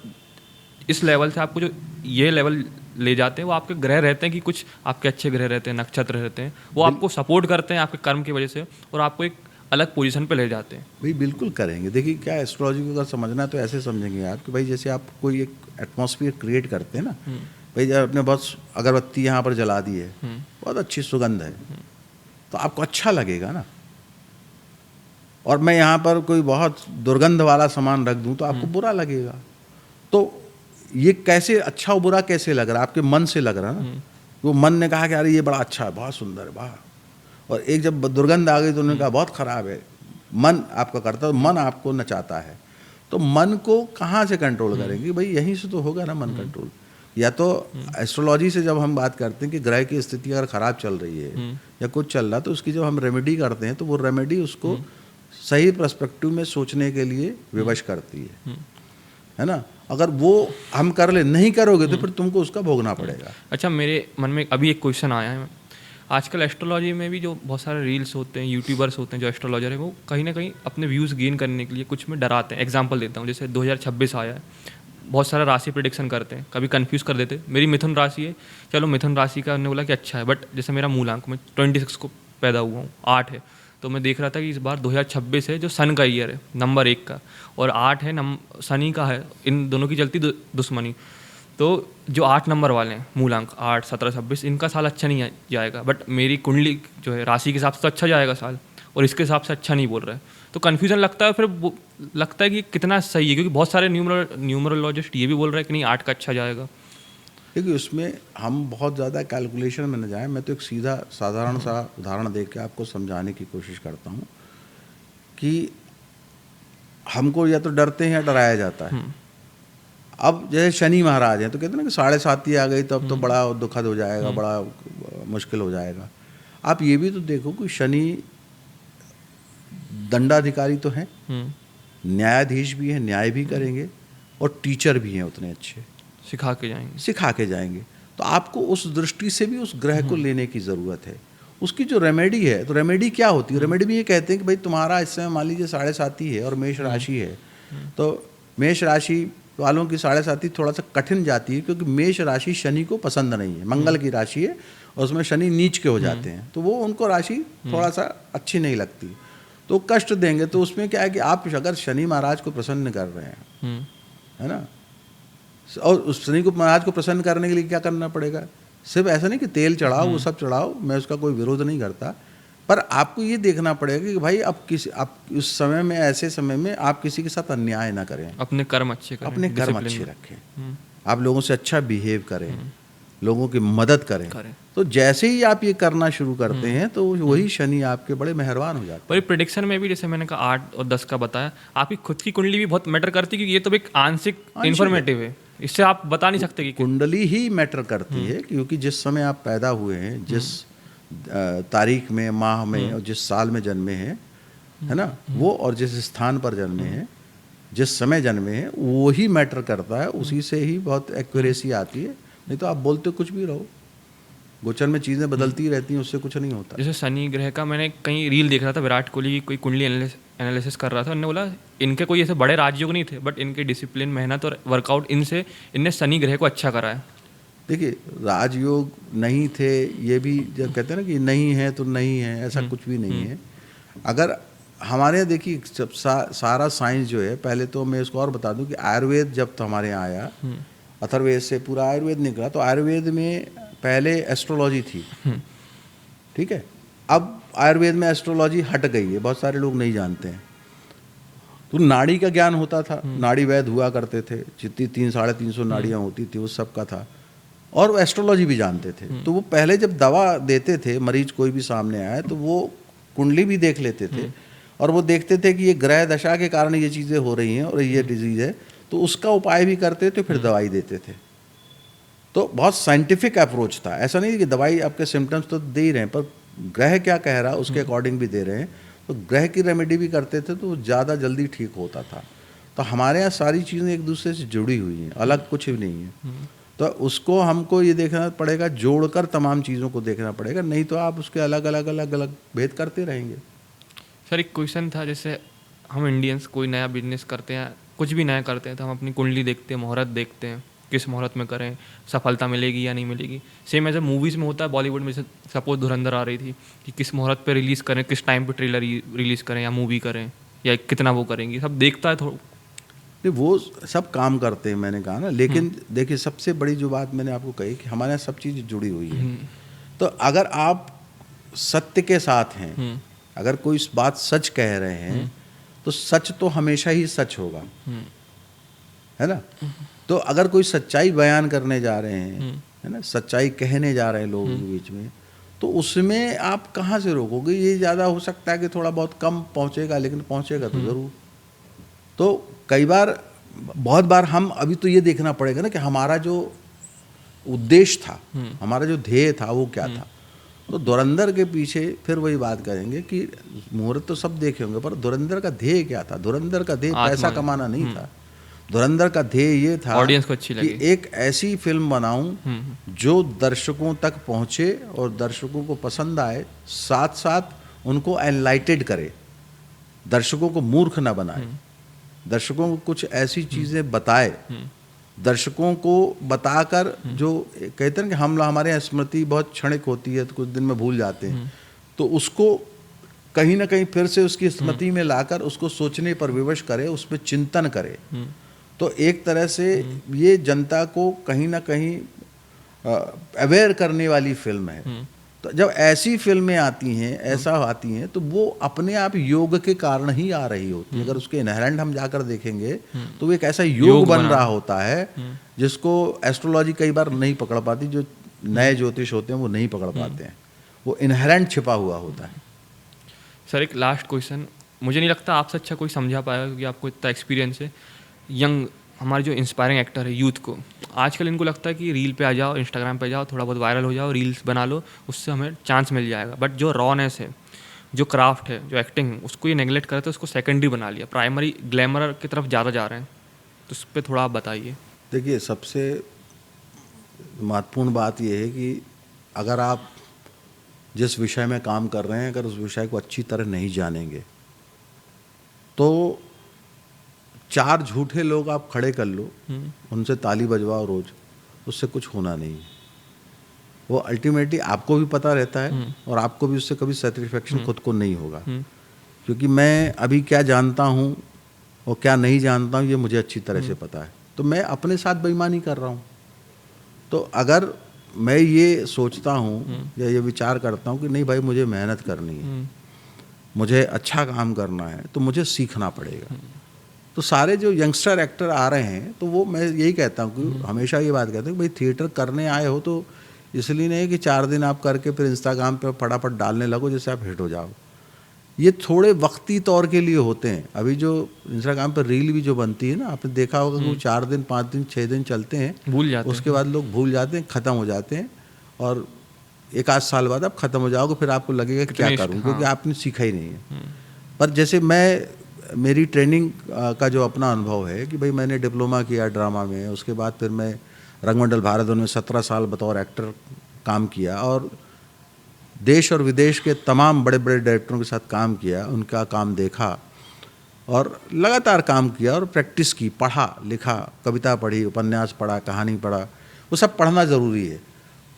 इस लेवल से आपको जो ये लेवल ले जाते हैं वो आपके ग्रह रहते हैं कि कुछ आपके अच्छे ग्रह रहते हैं, नक्षत्र रहते हैं, वो आपको सपोर्ट करते हैं आपके कर्म की वजह से और आपको एक अलग पोजीशन पे ले जाते हैं। भाई बिल्कुल करेंगे। देखिए क्या एस्ट्रोलॉजी को अगर समझना है तो ऐसे समझेंगे आप कि भाई जैसे आप कोई एक एटमॉस्फेयर क्रिएट करते हैं ना, भाई जब आपने बहुत अगरबत्ती यहाँ पर जला दी है, बहुत अच्छी सुगंध है, तो आपको अच्छा लगेगा ना। और मैं यहाँ पर कोई बहुत दुर्गंध वाला सामान रख दूँ तो आपको बुरा लगेगा। तो ये कैसे अच्छा और बुरा कैसे लग रहा है, आपके मन से लग रहा है ना। वो मन ने कहा कि अरे ये बड़ा अच्छा है, बहुत सुंदर है, वाह। और एक जब दुर्गंध आ गई तो उन्होंने कहा बहुत खराब है। मन आपका करता है, मन आपको नचाता है। तो मन को कहाँ से कंट्रोल करेंगे भाई, यहीं से तो होगा ना मन कंट्रोल। या तो एस्ट्रोलॉजी से जब हम बात करते हैं कि ग्रह की स्थिति अगर खराब चल रही है या कुछ चल रहा, तो उसकी जब हम रेमेडी करते हैं तो वो रेमेडी उसको सही पर्सपेक्टिव में सोचने के लिए विवश करती है ना। अगर वो हम कर ले, नहीं करोगे तो फिर तुमको उसका भोगना पड़ेगा। अच्छा, मेरे मन में अभी एक क्वेश्चन आया है। आजकल एस्ट्रोलॉजी में भी जो बहुत सारे रील्स होते हैं, यूट्यूबर्स होते हैं जो एस्ट्रोलॉजर है, वो कहीं ना कहीं अपने व्यूज़ गेन करने के लिए कुछ में डराते हैं। एग्जांपल देता हूँ, जैसे 2026 आया है, बहुत सारा राशि प्रेडिक्शन करते हैं, कभी कंफ्यूज कर देते। मेरी मिथुन राशि है, चलो मिथुन राशि का उन्होंने बोला कि अच्छा है, बट जैसे मेरा मूलांक, मैं 26 को पैदा हुआ हूँ, 8 है, तो मैं देख रहा था कि इस बार 2026 है जो सन का ईयर है, नंबर 1 का, और 8 है शनि का है, इन दोनों की चलती दुश्मनी। तो जो 8 नंबर वाले हैं मूलांक 8, 17, 26, इनका साल अच्छा नहीं जाएगा, बट मेरी कुंडली जो है राशि के हिसाब से तो अच्छा जाएगा साल, और इसके हिसाब से अच्छा नहीं बोल रहा है। तो कन्फ्यूजन लगता है, फिर लगता है कि कितना सही है, क्योंकि बहुत सारे न्यूमरोलॉजिस्ट ये भी बोल रहे हैं कि नहीं 8 का अच्छा जाएगा। देखिए उसमें हम बहुत ज़्यादा कैलकुलेशन में न जाएं। मैं तो एक सीधा साधारण सा उदाहरण दे के आपको समझाने की कोशिश करता हूँ कि हमको या तो डरते हैं या डराया जाता है। अब जैसे शनि महाराज हैं तो कहते हैं ना कि 7.5 आ गई तो अब तो बड़ा दुखद हो जाएगा, बड़ा मुश्किल हो जाएगा। आप ये भी तो देखो कि शनि दंडाधिकारी तो हैं, न्यायाधीश भी हैं, न्याय भी करेंगे, और टीचर भी हैं उतने अच्छे, सिखा के जाएंगे। तो आपको उस दृष्टि से भी उस ग्रह को लेने की ज़रूरत है। उसकी जो रेमेडी है, तो रेमेडी क्या होती है? रेमेडी में ये कहते हैं कि भाई तुम्हारा इस समय मान लीजिए 7.5 है और मेष राशि है, तो मेष राशि वालों की 7.5 थोड़ा सा कठिन जाती है, क्योंकि मेष राशि शनि को पसंद नहीं है, मंगल की राशि है और उसमें शनि नीच के हो जाते हैं, तो वो उनको राशि थोड़ा सा अच्छी नहीं लगती, तो कष्ट देंगे। तो उसमें क्या है कि आप अगर शनि महाराज को प्रसन्न कर रहे हैं, है ना, और उस शनि को महाराज को प्रसन्न करने के लिए क्या करना पड़ेगा? सिर्फ ऐसा नहीं कि तेल चढ़ाओ, वो सब चढ़ाओ, मैं उसका कोई विरोध नहीं करता, पर आपको ये देखना पड़ेगा कि भाई आप उस समय में, ऐसे समय में आप किसी के साथ अन्याय ना करें, अपने कर्म अच्छे करें, अपने कर्म अच्छे रखें, आप लोगों से अच्छा बिहेव करें, लोगों की मदद करें। तो जैसे ही आप ये करना शुरू करते हैं तो वही शनि आपके बड़े मेहरबान हो जाते हैं। और प्रेडिक्शन में भी जैसे मैंने कहा 8 और 10 का बताया, आपकी खुद की कुंडली भी बहुत मैटर करती है, क्योंकि ये तो एक आंशिक इन्फॉर्मेटिव है, इससे आप बता नहीं सकते कि कुंडली ही मैटर करती है, क्योंकि जिस समय आप पैदा हुए हैं, जिस तारीख में, माह में और जिस साल में जन्मे हैं, है ना, वो, और जिस स्थान पर जन्मे हैं, जिस समय जन्मे हैं, वो ही मैटर करता है। उसी से ही बहुत एक्यूरेसी आती है, नहीं तो आप बोलते कुछ भी रहो, गोचर में चीज़ें बदलती रहती हैं, उससे कुछ नहीं होता। जैसे शनि ग्रह का मैंने कहीं रील देख रहा था, विराट कोहली की कोई कुंडली एनालिसिस कर रहा था, उन्होंने बोला इनके कोई ऐसे बड़े राजयोग नहीं थे, बट इनके डिसिप्लिन, मेहनत और वर्कआउट इनने शनि ग्रह को अच्छा करा है। देखिए राजयोग नहीं थे, ये भी जब कहते हैं ना कि नहीं है तो नहीं है, ऐसा कुछ भी नहीं है। अगर हमारे यहाँ देखिए सारा साइंस जो है, पहले तो मैं इसको और बता दूं कि आयुर्वेद जब तो हमारे यहाँ आया, अथर्ववेद से पूरा आयुर्वेद निकला, तो आयुर्वेद में पहले एस्ट्रोलॉजी थी, ठीक है। अब आयुर्वेद में एस्ट्रोलॉजी हट गई है, बहुत सारे लोग नहीं जानते हैं। तो नाड़ी का ज्ञान होता था, नाड़ी वैद हुआ करते थे, जितनी 300-350 नाड़ियाँ होती थी, वो सब का था, और वो एस्ट्रोलॉजी भी जानते थे। तो वो पहले जब दवा देते थे, मरीज कोई भी सामने आए, तो वो कुंडली भी देख लेते थे, और वो देखते थे कि ये ग्रह दशा के कारण ये चीज़ें हो रही हैं और ये डिजीज़ है, तो उसका उपाय भी करते थे, फिर दवाई देते थे। तो बहुत साइंटिफिक अप्रोच था, ऐसा नहीं कि दवाई आपके सिम्टम्स तो दे ही रहे हैं, पर ग्रह क्या कह रहा है उसके अकॉर्डिंग भी दे रहे हैं, तो ग्रह की रेमेडी भी करते थे, तो ज़्यादा जल्दी ठीक होता था। तो हमारे यहाँ सारी चीज़ें एक दूसरे से जुड़ी हुई हैं, अलग कुछ भी नहीं है। तो उसको हमको ये देखना पड़ेगा, जोड़कर तमाम चीज़ों को देखना पड़ेगा, नहीं तो आप उसके अलग अलग भेद करते रहेंगे। सर एक क्वेश्चन था, जैसे हम इंडियंस कोई नया बिजनेस करते हैं, कुछ भी नया करते हैं, तो हम अपनी कुंडली देखते हैं, मुहूर्त देखते हैं, किस मुहूर्त में करें, सफलता मिलेगी या नहीं मिलेगी। सेम ऐसे मूवीज़ में होता है बॉलीवुड में, जैसे सपोज धुरंधर आ रही थी कि किस मुहूर्त पे रिलीज़ करें, किस टाइम पे ट्रेलर रिलीज़ करें या मूवी करें, या कितना वो करेंगी, सब देखता है थोड़ा। नहीं, वो सब काम करते हैं, मैंने कहा ना। लेकिन देखिए, सबसे बड़ी जो बात मैंने आपको कही कि हमारे यहाँ सब चीज़ जुड़ी हुई है। तो अगर आप सत्य के साथ हैं, अगर कोई बात सच कह रहे हैं, तो सच तो हमेशा ही सच होगा, है ना। तो अगर कोई सच्चाई बयान करने जा रहे हैं, है ना, सच्चाई कहने जा रहे हैं लोगों के बीच में, तो उसमें आप कहाँ से रोकोगे। ये ज़्यादा हो सकता है कि थोड़ा बहुत कम पहुँचेगा, लेकिन पहुँचेगा तो ज़रूर। तो कई बार, बहुत बार हम अभी तो ये देखना पड़ेगा ना कि हमारा जो उद्देश्य था, हमारा जो ध्येय था, वो क्या था। तो धुरंधर के पीछे फिर वही बात करेंगे कि मुहूर्त तो सब देखे होंगे, पर धुरंधर का ध्येय क्या था। धुरंधर का ध्येय पैसा कमाना नहीं था। धुरंधर का ध्येय ये था ऑडियंस को अच्छी लगे, कि एक ऐसी फिल्म बनाऊं जो दर्शकों तक पहुंचे और दर्शकों को पसंद आए, साथ साथ उनको एनलाइटेड करे, दर्शकों को मूर्ख ना बनाए, दर्शकों को कुछ ऐसी चीज़ें बताए, दर्शकों को बताकर, जो कहते हैं कि हमारे यहाँ स्मृति बहुत क्षणिक होती है, तो कुछ दिन में भूल जाते हैं, तो उसको कहीं ना कहीं फिर से उसकी स्मृति में लाकर उसको सोचने पर विवश करे, उस पर चिंतन करे। तो एक तरह से ये जनता को कहीं ना कहीं अवेयर करने वाली फिल्म है। तो जब ऐसी फिल्में आती हैं, ऐसा आती हैं, तो वो अपने आप योग के कारण ही आ रही होती है। अगर उसके इनहेरेंट हम जाकर देखेंगे तो वो एक ऐसा योग बन रहा होता है जिसको एस्ट्रोलॉजी कई बार नहीं पकड़ पाती, जो नए ज्योतिष होते हैं वो नहीं पकड़ पाते हैं, वो इनहेरेंट छिपा हुआ होता है। सर एक लास्ट क्वेश्चन, मुझे नहीं लगता आपसे अच्छा कोई समझा पाएगा, क्योंकि आपको इतना एक्सपीरियंस है। यंग हमारे जो इंस्पायरिंग एक्टर है यूथ को, आजकल इनको लगता है कि रील पे आ जाओ, इंस्टाग्राम पे जाओ, थोड़ा बहुत वायरल हो जाओ, रील्स बना लो, उससे हमें चांस मिल जाएगा। बट जो रॉनेस है, जो क्राफ्ट है, जो एक्टिंग है, उसको ये नेगलेक्ट करते हैं, उसको सेकेंडरी बना लिया, प्राइमरी ग्लैमर की तरफ ज़्यादा जा रहे हैं। तो उस पर थोड़ा आप बताइए। देखिए, सबसे महत्वपूर्ण बात यह है कि अगर आप जिस विषय में काम कर रहे हैं, अगर उस विषय को अच्छी तरह नहीं जानेंगे, तो 4 झूठे लोग आप खड़े कर लो, उनसे ताली बजवाओ रोज, उससे कुछ होना नहीं है। वो अल्टीमेटली आपको भी पता रहता है और आपको भी उससे कभी सेटिस्फेक्शन खुद को नहीं होगा, क्योंकि मैं अभी क्या जानता हूँ और क्या नहीं जानता हूँ ये मुझे अच्छी तरह से पता है। तो मैं अपने साथ बेईमानी कर रहा हूँ। तो अगर मैं ये सोचता हूँ या ये विचार करता हूँ कि नहीं भाई, मुझे मेहनत करनी है, मुझे अच्छा काम करना है, तो मुझे सीखना पड़ेगा। तो सारे जो यंगस्टर एक्टर आ रहे हैं, तो वो मैं यही कहता हूँ कि हमेशा ये बात कहता हूँ कि भाई थिएटर करने आए हो तो इसलिए नहीं कि 4 दिन आप करके फिर इंस्टाग्राम पे फटाफट डालने लगो जिससे आप हिट हो जाओ। ये थोड़े वक्ती तौर के लिए होते हैं। अभी जो इंस्टाग्राम पर रील भी जो बनती है ना, आपने देखा होगा कि वो 4 दिन 5 दिन 6 दिन चलते हैं, भूल जाते हैं, उसके बाद लोग भूल जाते हैं, ख़त्म हो जाते हैं, और 1-8 साल बाद आप ख़त्म हो जाओगे, फिर आपको लगेगा कि क्या करूँ, क्योंकि आपने सीखा ही नहीं है। पर जैसे मेरी ट्रेनिंग का जो अपना अनुभव है कि भाई मैंने डिप्लोमा किया ड्रामा में, उसके बाद फिर मैं रंगमंडल भारतवन में 17 साल बतौर एक्टर काम किया और देश और विदेश के तमाम बड़े बड़े डायरेक्टरों के साथ काम किया, उनका काम देखा और लगातार काम किया और प्रैक्टिस की, पढ़ा लिखा, कविता पढ़ी, उपन्यास पढ़ा, कहानी पढ़ा, वो सब पढ़ना ज़रूरी है।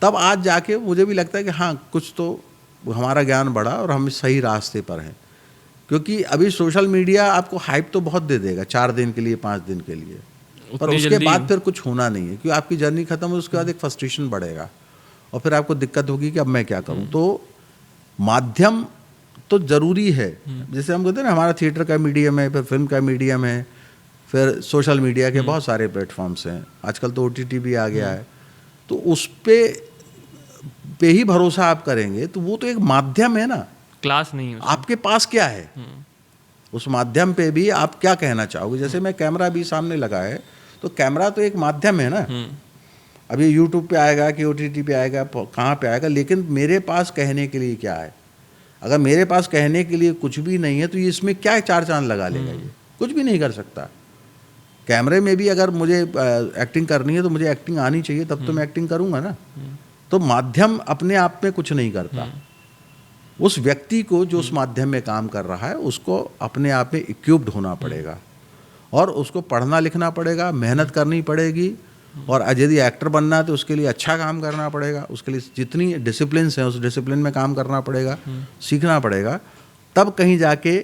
तब आज जाके मुझे भी लगता है कि हाँ, कुछ तो हमारा ज्ञान बढ़ा और हम सही रास्ते पर हैं। क्योंकि अभी सोशल मीडिया आपको हाइप तो बहुत दे देगा 4 दिन के लिए, 5 दिन के लिए, पर उसके बाद फिर कुछ होना नहीं है, क्योंकि आपकी जर्नी खत्म हो, उसके बाद एक फ्रस्ट्रेशन बढ़ेगा और फिर आपको दिक्कत होगी कि अब मैं क्या करूं। तो माध्यम तो ज़रूरी है। जैसे हम कहते हैं ना, हमारा थिएटर का मीडियम है, फिर फिल्म का मीडियम है, फिर सोशल मीडिया के बहुत सारे प्लेटफॉर्म्स हैं, आजकल तो OTT भी आ गया है। तो उस पे ही भरोसा आप करेंगे तो वो तो एक माध्यम है ना, क्लास नहीं है। आपके पास क्या है, उस माध्यम पे भी आप क्या कहना चाहोगे। जैसे मैं कैमरा भी सामने लगा है, तो कैमरा तो एक माध्यम है ना। अभी यूट्यूब पे आएगा कि OTT पे आएगा, कहाँ पे आएगा, लेकिन मेरे पास कहने के लिए क्या है। अगर मेरे पास कहने के लिए कुछ भी नहीं है तो ये इसमें क्या 4 चांद लगा लेगा, ये कुछ भी नहीं कर सकता। कैमरे में भी अगर मुझे एक्टिंग करनी है तो मुझे एक्टिंग आनी चाहिए, तब तो मैं एक्टिंग करूँगा ना। तो माध्यम अपने आप में कुछ नहीं करता। उस व्यक्ति को जो उस माध्यम में काम कर रहा है, उसको अपने आप में इक्विप्ड होना पड़ेगा और उसको पढ़ना लिखना पड़ेगा, मेहनत करनी पड़ेगी और यदि एक्टर बनना है तो उसके लिए अच्छा काम करना पड़ेगा, उसके लिए जितनी डिसिप्लिन है उस डिसिप्लिन में काम करना पड़ेगा, सीखना पड़ेगा, तब कहीं जाके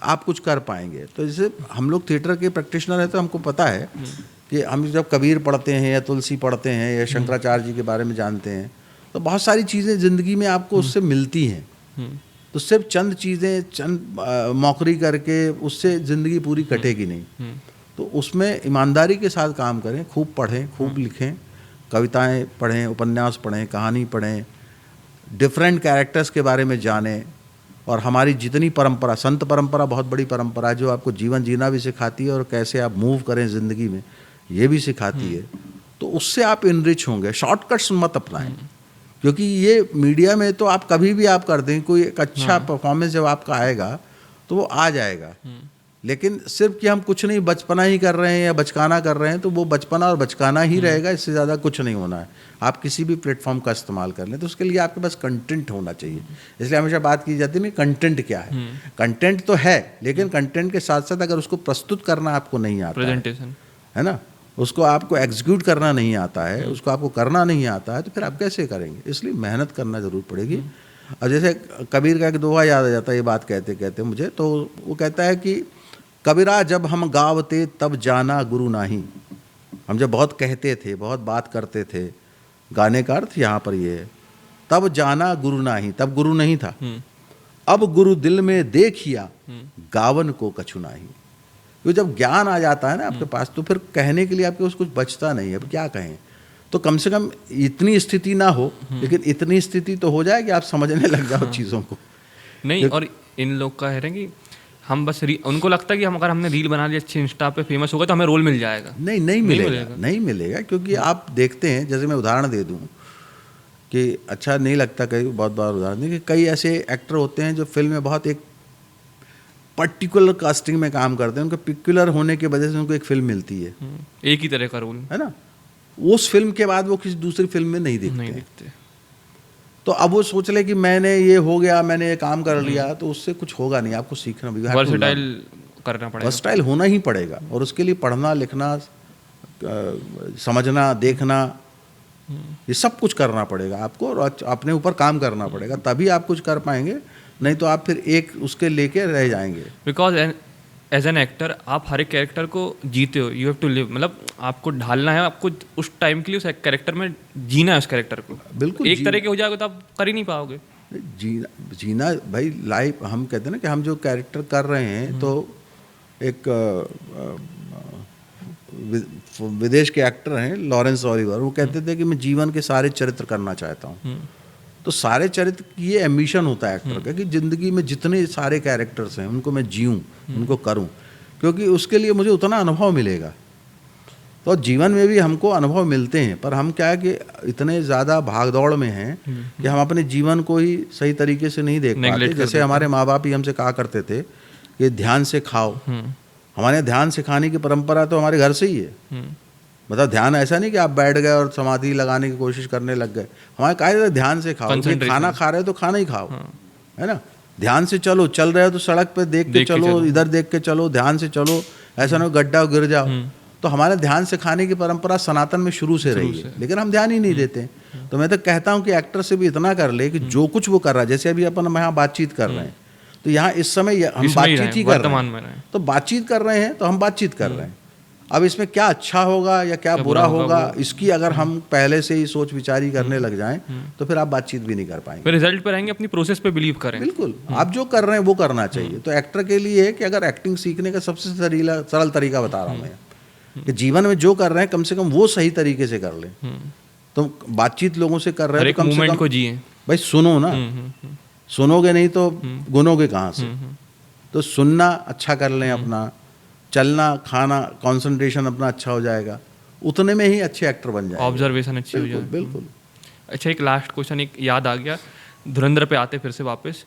आप कुछ कर पाएंगे। तो जैसे हम लोग थिएटर के प्रैक्टिशनर हैं तो हमको पता है कि हम जब कबीर पढ़ते हैं या तुलसी पढ़ते हैं या शंकराचार्य जी के बारे में जानते हैं तो बहुत सारी चीज़ें ज़िंदगी में आपको उससे मिलती हैं। तो सिर्फ चंद चीज़ें, चंद मौकरी करके उससे ज़िंदगी पूरी कटेगी नहीं। तो उसमें ईमानदारी के साथ काम करें, खूब पढ़ें, खूब लिखें, कविताएं पढ़ें, उपन्यास पढ़ें, कहानी पढ़ें, डिफरेंट कैरेक्टर्स के बारे में जानें। और हमारी जितनी परंपरा, संत परंपरा बहुत बड़ी परंपरा है जो आपको जीवन जीना भी सिखाती है और कैसे आप मूव करें ज़िंदगी में ये भी सिखाती है। तो उससे आप इनरिच होंगे। शॉर्टकट्स मत अपनाएं, क्योंकि ये मीडिया में तो आप कभी भी आप कर दें, कोई एक अच्छा परफॉर्मेंस जब आपका आएगा तो वो आ जाएगा। लेकिन सिर्फ कि हम कुछ नहीं बचपना ही कर रहे हैं या बचकाना कर रहे हैं तो वो बचपना और बचकाना ही रहेगा, इससे ज़्यादा कुछ नहीं होना है। आप किसी भी प्लेटफॉर्म का इस्तेमाल कर लें तो उसके लिए आपके पास कंटेंट होना चाहिए। इसलिए हमेशा बात की जाती है कंटेंट क्या है। कंटेंट तो है, लेकिन कंटेंट के साथ साथ अगर उसको प्रस्तुत करना आपको नहीं आता, प्रेजेंटेशन है ना, उसको आपको एग्जीक्यूट करना नहीं आता है, उसको आपको करना नहीं आता है, तो फिर आप कैसे करेंगे। इसलिए मेहनत करना ज़रूर पड़ेगी। और जैसे कबीर का एक दोहा याद आ जाता है ये बात कहते कहते मुझे, तो वो कहता है कि कबीरा जब हम गावते तब जाना गुरु नाही। हम जब बहुत कहते थे, बहुत बात करते थे, गाने का अर्थ यहाँ पर ये है, तब जाना गुरु नाही, तब गुरु नहीं था। अब गुरु दिल में देखिया गावन को कछु नाही। तो जब ज्ञान आ जाता है ना आपके पास तो फिर कहने के लिए आपके पास कुछ बचता नहीं है, अब क्या कहें। तो कम से कम इतनी स्थिति ना हो, लेकिन इतनी स्थिति तो हो जाए कि आप समझने लग जाओ चीज़ों को। नहीं, और इन लोग का है कि हम बस उनको लगता है कि हम अगर हमने रील बना ली अच्छी, इंस्टा पे फेमस होगा तो हमें रोल मिल जाएगा। नहीं मिलेगा, नहीं मिलेगा। क्योंकि आप देखते हैं, जैसे मैं उदाहरण दे दूं कि अच्छा नहीं लगता, कई बहुत बार उदाहरण दें कि कई ऐसे एक्टर होते हैं जो फिल्म में बहुत एक पर्टिकुलर कास्टिंग में काम करते हैं, उनका पिक्युलर होने की वजह से उनको एक फिल्म मिलती है, एक ही तरह का रोल, है ना। उस फिल्म के बाद वो किसी दूसरी फिल्म में नहीं दिखते। तो अब वो सोच ले कि मैंने ये हो गया, मैंने ये काम कर लिया, तो उससे कुछ होगा नहीं। आपको सीखना भी, वर्सेटाइल करना पड़ेगा, वर्सेटाइल होना ही पड़ेगा। और उसके लिए पढ़ना, लिखना, समझना, देखना, ये सब कुछ करना पड़ेगा आपको और अपने ऊपर काम करना पड़ेगा, तभी आप कुछ कर पाएंगे। नहीं तो आप फिर एक उसके लेके रह जाएंगे। बिकॉज एज एन एक्टर आप हर एक कैरेक्टर को जीते हो, यू हैव टू लिव, मतलब आपको ढालना है, आपको उस टाइम के लिए उस कैरेक्टर में जीना है उस कैरेक्टर को। बिल्कुल, एक तरह के हो जाएगा तो आप कर ही नहीं पाओगे। जीना भाई, लाइफ हम कहते हैं ना कि हम जो कैरेक्टर कर रहे हैं, तो एक विदेश के एक्टर हैं लॉरेंस ओलिवर, वो कहते थे कि मैं जीवन के सारे चरित्र करना चाहता हूँ। तो सारे चरित्र की ये एम्बिशन होता है एक्टर का कि ज़िंदगी में जितने सारे कैरेक्टर्स हैं उनको मैं जीऊँ, उनको करूँ, क्योंकि उसके लिए मुझे उतना अनुभव मिलेगा। तो जीवन में भी हमको अनुभव मिलते हैं, पर हम क्या है कि इतने ज़्यादा भागदौड़ में हैं कि हम अपने जीवन को ही सही तरीके से नहीं देख पाते। जैसे हमारे माँ बाप ही हमसे कहा करते थे कि ध्यान से खाओ। हमारे ध्यान सिखाने की परंपरा तो हमारे घर से ही है। मतलब ध्यान ऐसा नहीं कि आप बैठ गए और समाधि लगाने की कोशिश करने लग गए। हमारे कहा जाता है ध्यान से खाओ, खाना खा रहे हो तो खाना ही खाओ, है ना। ध्यान से चलो, चल रहे हो तो सड़क पे देख के चलो, इधर देख के चलो, ध्यान से चलो, ऐसा ना गड्ढा गिर जाओ। तो हमारे ध्यान से खाने की परंपरा सनातन में शुरू से रही है, लेकिन हम ध्यान ही नहीं देते। तो मैं तो कहता हूँ कि एक्टर से भी इतना कर ले कि जो कुछ वो कर रहा है, जैसे अभी अपन यहाँ बातचीत कर रहे हैं, तो यहाँ इस समय हम बातचीत ही कर रहे हैं, तो बातचीत कर रहे हैं, तो हम बातचीत कर रहे हैं। अब इसमें क्या अच्छा होगा या क्या बुरा होगा, इसकी अगर हम पहले से ही सोच विचारी करने लग जाएं तो फिर आप बातचीत भी नहीं कर पाएंगे। फिर रिजल्ट पे रहेंगे, अपनी प्रोसेस पे बिलीव करें। बिल्कुल, आप जो कर रहे हैं वो करना चाहिए। तो एक्टर के लिए है कि अगर एक्टिंग सीखने का सबसे सरल तरीका बता रहा हूँ मैं, कि जीवन में जो कर रहे हैं कम से कम वो सही तरीके से कर लें। तो बातचीत लोगों से कर रहे हैं तो कम से कम जिए भाई, सुनो ना, सुनोगे नहीं तो गुनोगे कहाँ से। तो सुनना अच्छा कर लें अपना, चलना, खाना, कंसंट्रेशन अपना अच्छा हो जाएगा, उतने में ही अच्छे एक्टर बन जाएंगे। ऑब्जर्वेशन अच्छी हो जाएगी। बिल्कुल। अच्छा, एक लास्ट क्वेश्चन एक याद आ गया, धुरंधर पे आते फिर से वापस,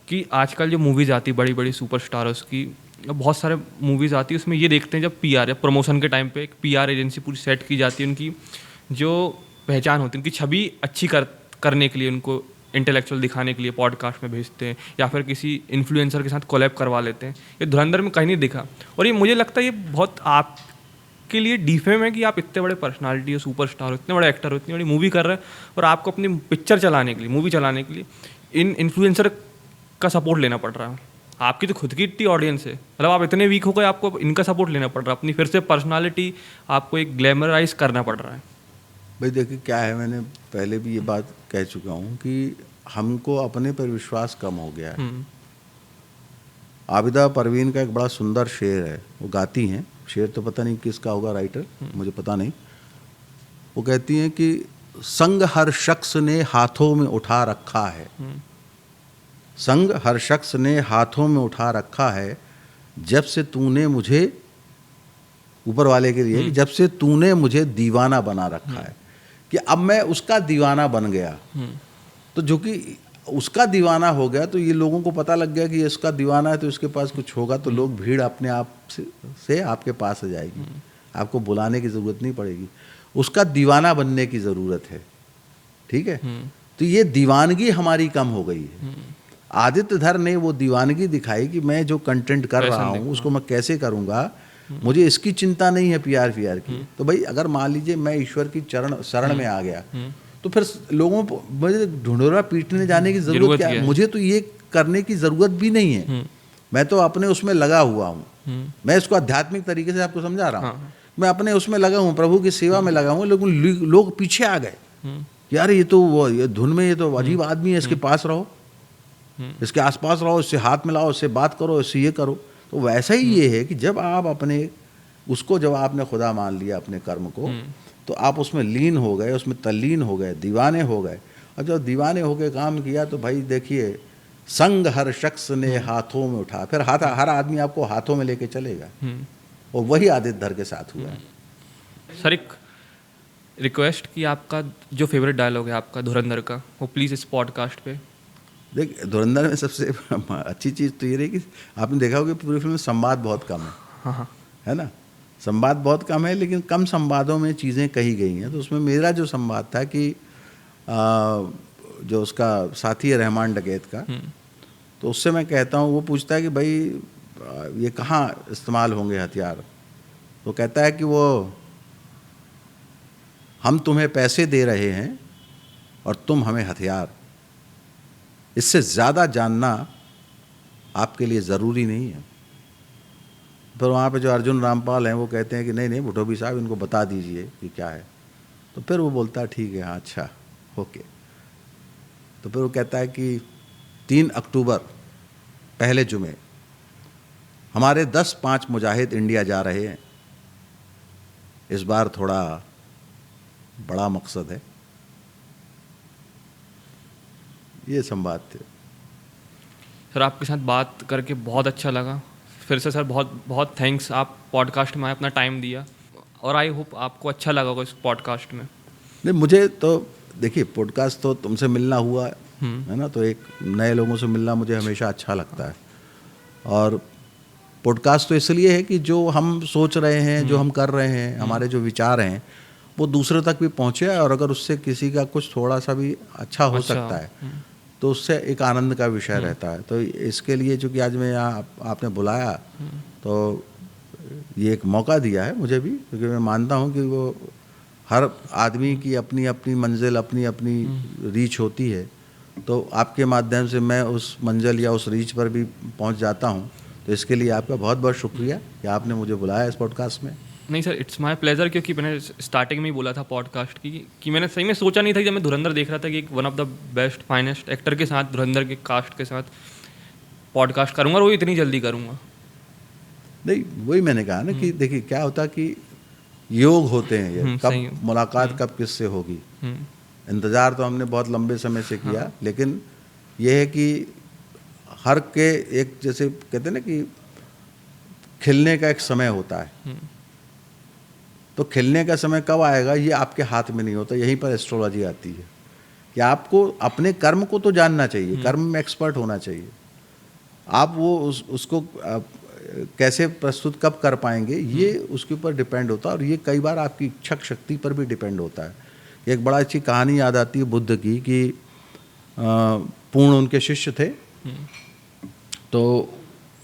कि आजकल जो मूवीज़ आती बड़ी बड़ी सुपरस्टार्स की, बहुत सारे मूवीज़ आती है, उसमें ये देखते हैं जब पीआर या प्रमोशन के टाइम पे एक पीआर एजेंसी पूरी सेट की जाती है, उनकी जो पहचान होती है, उनकी छवि अच्छी करने के लिए, उनको इंटेलेक्चुअल दिखाने के लिए पॉडकास्ट में भेजते हैं या फिर किसी इन्फ्लुएंसर के साथ कोलैब करवा लेते हैं। ये धुरंधर में कहीं नहीं दिखा, और ये मुझे लगता है ये बहुत आपके लिए डिफेम है कि आप इतने बड़े पर्सनालिटी हो, सुपरस्टार हो, इतने बड़े एक्टर हो, इतनी बड़ी मूवी कर रहे हैं और आपको अपनी पिक्चर चलाने के लिए, मूवी चलाने के लिए इन इन्फ्लुएंसर का सपोर्ट लेना पड़ रहा है। आपकी तो खुद की इतनी ऑडियंस है, मतलब आप इतने वीक हो गए, आपको इनका सपोर्ट लेना पड़ रहा है, अपनी फिर से पर्सनालिटी आपको एक ग्लैमराइज करना पड़ रहा है। भाई देखिए क्या है, मैंने पहले भी ये बात कह चुका हूँ कि हमको अपने पर विश्वास कम हो गया है। आबिदा परवीन का एक बड़ा सुंदर शेर है, वो गाती हैं, शेर तो पता नहीं किसका होगा राइटर, मुझे पता नहीं। वो कहती हैं कि संग हर शख्स ने हाथों में उठा रखा है, संग हर शख्स ने हाथों में उठा रखा है, जब से तूने मुझे, ऊपर वाले के लिए, जब से तूने मुझे दीवाना बना रखा है, कि अब मैं उसका दीवाना बन गया। तो जो कि उसका दीवाना हो गया तो ये लोगों को पता लग गया कि ये इसका दीवाना है, तो इसके पास कुछ होगा, तो लोग, भीड़ अपने आप से आपके पास आ जाएगी, आपको बुलाने की ज़रूरत नहीं पड़ेगी, उसका दीवाना बनने की ज़रूरत है। ठीक है, तो ये दीवानगी हमारी कम हो गई है। आदित्य धर ने वो दीवानगी दिखाई कि मैं जो कंटेंट कर रहा हूँ उसको मैं कैसे करूँगा, मुझे इसकी चिंता नहीं है पीआर की। तो भाई अगर मान लीजिए मैं ईश्वर की शरण में आ गया, तो फिर लोगों को मुझे ढिंढोरा पीटने जाने की जरूरत क्या है? मुझे तो ये करने की जरूरत भी नहीं है। मैं तो अपने उसमें लगा हुआ हूँ। मैं इसको आध्यात्मिक तरीके से आपको समझा रहा हूँ। मैं अपने उसमें लगा हूँ, प्रभु की सेवा में लगा हूँ, लेकिन लोग पीछे आ गए, यार ये तो ये धुन में, ये तो अजीब आदमी है, इसके पास रहो, इसके आसपास रहो, इससे हाथ मिलाओ, इससे बात करो, इससे ये करो। तो वैसा ही ये है कि जब आप अपने उसको, जब आपने खुदा मान लिया अपने कर्म को, तो आप उसमें लीन हो गए, उसमें तल्लीन हो गए, दीवाने हो गए। और जब दीवाने हो गए काम किया, तो भाई देखिए, संग हर शख्स ने हाथों में उठा, फिर हर आदमी आपको हाथों में लेके चलेगा, और वही आदित्य धर के साथ हुआ है। सर एक रिक्वेस्ट कि आपका जो फेवरेट डायलॉग है आपका धुरंधर का, वो प्लीज़ इस पॉडकास्ट पे। देख, धुरंधर में सबसे अच्छी चीज़ तो ये रही कि आपने देखा होगा पूरी फिल्म में संवाद बहुत कम है। हाँ, है ना, संवाद बहुत कम है, लेकिन कम संवादों में चीज़ें कही गई हैं। तो उसमें मेरा जो संवाद था कि जो उसका साथी है रहमान डकैत का, तो उससे मैं कहता हूँ, वो पूछता है कि भाई ये कहाँ इस्तेमाल होंगे हथियार? तो कहता है कि वो, हम तुम्हें पैसे दे रहे हैं और तुम हमें हथियार, इससे ज़्यादा जानना आपके लिए ज़रूरी नहीं है। फिर वहाँ पे जो अर्जुन रामपाल हैं वो कहते हैं कि नहीं नहीं भुटोबी साहब, इनको बता दीजिए कि क्या है। तो फिर वो बोलता है ठीक है, हाँ अच्छा ओके। तो फिर वो कहता है कि 3 अक्टूबर पहले जुमे हमारे 10-5 मुजाहिद इंडिया जा रहे हैं, इस बार थोड़ा बड़ा मकसद है। ये संवाद थे। सर आपके साथ बात करके बहुत अच्छा लगा। फिर से सर बहुत बहुत थैंक्स, आप पॉडकास्ट में अपना टाइम दिया, और आई होप आपको अच्छा लगा होगा इस पॉडकास्ट में। नहीं, मुझे तो देखिए, पॉडकास्ट तो तुमसे मिलना हुआ है ना, तो एक नए लोगों से मिलना मुझे हमेशा अच्छा लगता है। और पॉडकास्ट तो इसलिए है कि जो हम सोच रहे हैं, जो हम कर रहे हैं, हमारे जो विचार हैं, वो दूसरे तक भी पहुँचे, और अगर उससे किसी का कुछ थोड़ा सा भी अच्छा हो सकता है तो उससे एक आनंद का विषय रहता है। तो इसके लिए चूँकि आज मैं यहाँ आपने बुलाया, तो ये एक मौका दिया है मुझे भी, क्योंकि मैं मानता हूँ कि वो हर आदमी की अपनी अपनी मंजिल, अपनी अपनी रीच होती है। तो आपके माध्यम से मैं उस मंजिल या उस रीच पर भी पहुँच जाता हूँ। तो इसके लिए आपका बहुत बहुत शुक्रिया कि आपने मुझे बुलाया इस पॉडकास्ट में। नहीं सर, इट्स माय प्लेजर, क्योंकि मैंने स्टार्टिंग में ही बोला था पॉडकास्ट की कि मैंने सही में सोचा नहीं था कि जब मैं धुरंधर देख रहा था कि एक one of the best finest actor के साथ, धुरंधर के कास्ट के साथ पॉडकास्ट करूँगा, और वो इतनी जल्दी करूँगा। नहीं, वही मैंने कहा ना कि देखिए क्या होता कि योग होते हैं ये, कब मुलाकात कब किससे होगी, इंतज़ार तो हमने बहुत लंबे समय से किया। लेकिन यह है कि हर के एक, जैसे कहते हैं ना कि खिलने का एक समय होता है, तो खिलने का समय कब आएगा ये आपके हाथ में नहीं होता। यहीं पर एस्ट्रोलॉजी आती है कि आपको अपने कर्म को तो जानना चाहिए, कर्म में एक्सपर्ट होना चाहिए। आप वो उसको कैसे प्रस्तुत कब कर पाएंगे, ये उसके ऊपर डिपेंड होता है। और ये कई बार आपकी इच्छा शक्ति पर भी डिपेंड होता है। एक बड़ा अच्छी कहानी याद आती है बुद्ध की, कि पूर्ण उनके शिष्य थे, तो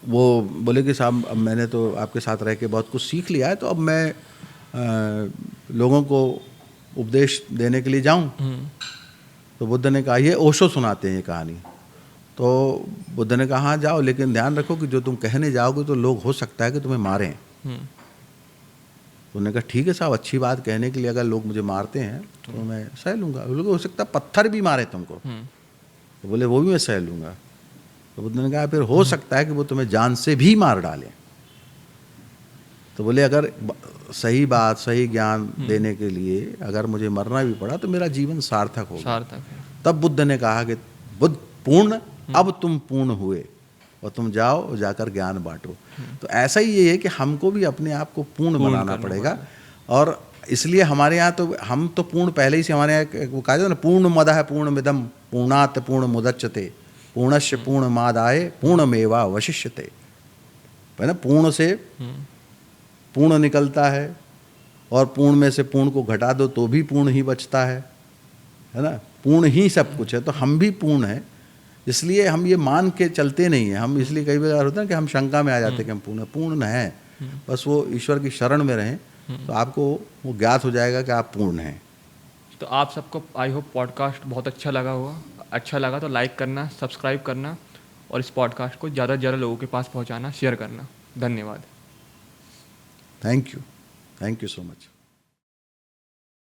वो बोले कि साहब अब मैंने तो आपके साथ रह के बहुत कुछ सीख लिया है, तो अब मैं लोगों को उपदेश देने के लिए जाऊं, तो बुद्ध ने कहा, ये ओशो सुनाते हैं ये कहानी। तो बुद्ध ने कहा हाँ जाओ, लेकिन ध्यान रखो कि जो तुम कहने जाओगे तो लोग हो सकता है कि तुम्हें मारें। तो उन्होंने कहा ठीक है साहब, अच्छी बात कहने के लिए अगर लोग मुझे मारते हैं तो मैं सह लूँगा। बोले हो सकता है पत्थर भी मारे तुमको, तो बोले वो भी मैं सह लूँगा। तो बुद्ध ने कहा फिर हो सकता है कि वो तुम्हें जान से भी मार डालें। तो बोले अगर सही बात, सही ज्ञान देने के लिए अगर मुझे मरना भी पड़ा तो मेरा जीवन सार्थक होगा। सार्थक है। तब बुद्ध ने कहा कि बुद्ध पूर्ण, अब तुम पूर्ण हुए और तुम जाओ और जाकर ज्ञान बांटो। तो ऐसा ही ये है कि हमको भी अपने आप को पूर्ण बनाना पड़ेगा। और इसलिए हमारे यहाँ तो हम तो पूर्ण पहले ही से, हमारे यहाँ वो कहा जाता है ना, पूर्ण मदः पूर्णमिदं पूर्णात् पूर्णमुदच्यते पूर्णस्य पूर्णमादाय पूर्णमेवावशिष्यते। है ना, पूर्ण से पूर्ण निकलता है और पूर्ण में से पूर्ण को घटा दो तो भी पूर्ण ही बचता है ना। पूर्ण ही सब कुछ है, तो हम भी पूर्ण हैं। इसलिए हम ये मान के चलते नहीं हैं। हम इसलिए कई बार होता है कि हम शंका में आ जाते हैं कि हम पूर्ण हैं। बस वो ईश्वर की शरण में रहें तो आपको वो ज्ञात हो जाएगा कि आप पूर्ण हैं। तो आप सबको आई होप पॉडकास्ट बहुत अच्छा लगा होगा। अच्छा लगा तो लाइक करना, सब्सक्राइब करना और इस पॉडकास्ट को ज़्यादा से ज़्यादा लोगों के पास पहुंचाना, शेयर करना। धन्यवाद। Thank you so much.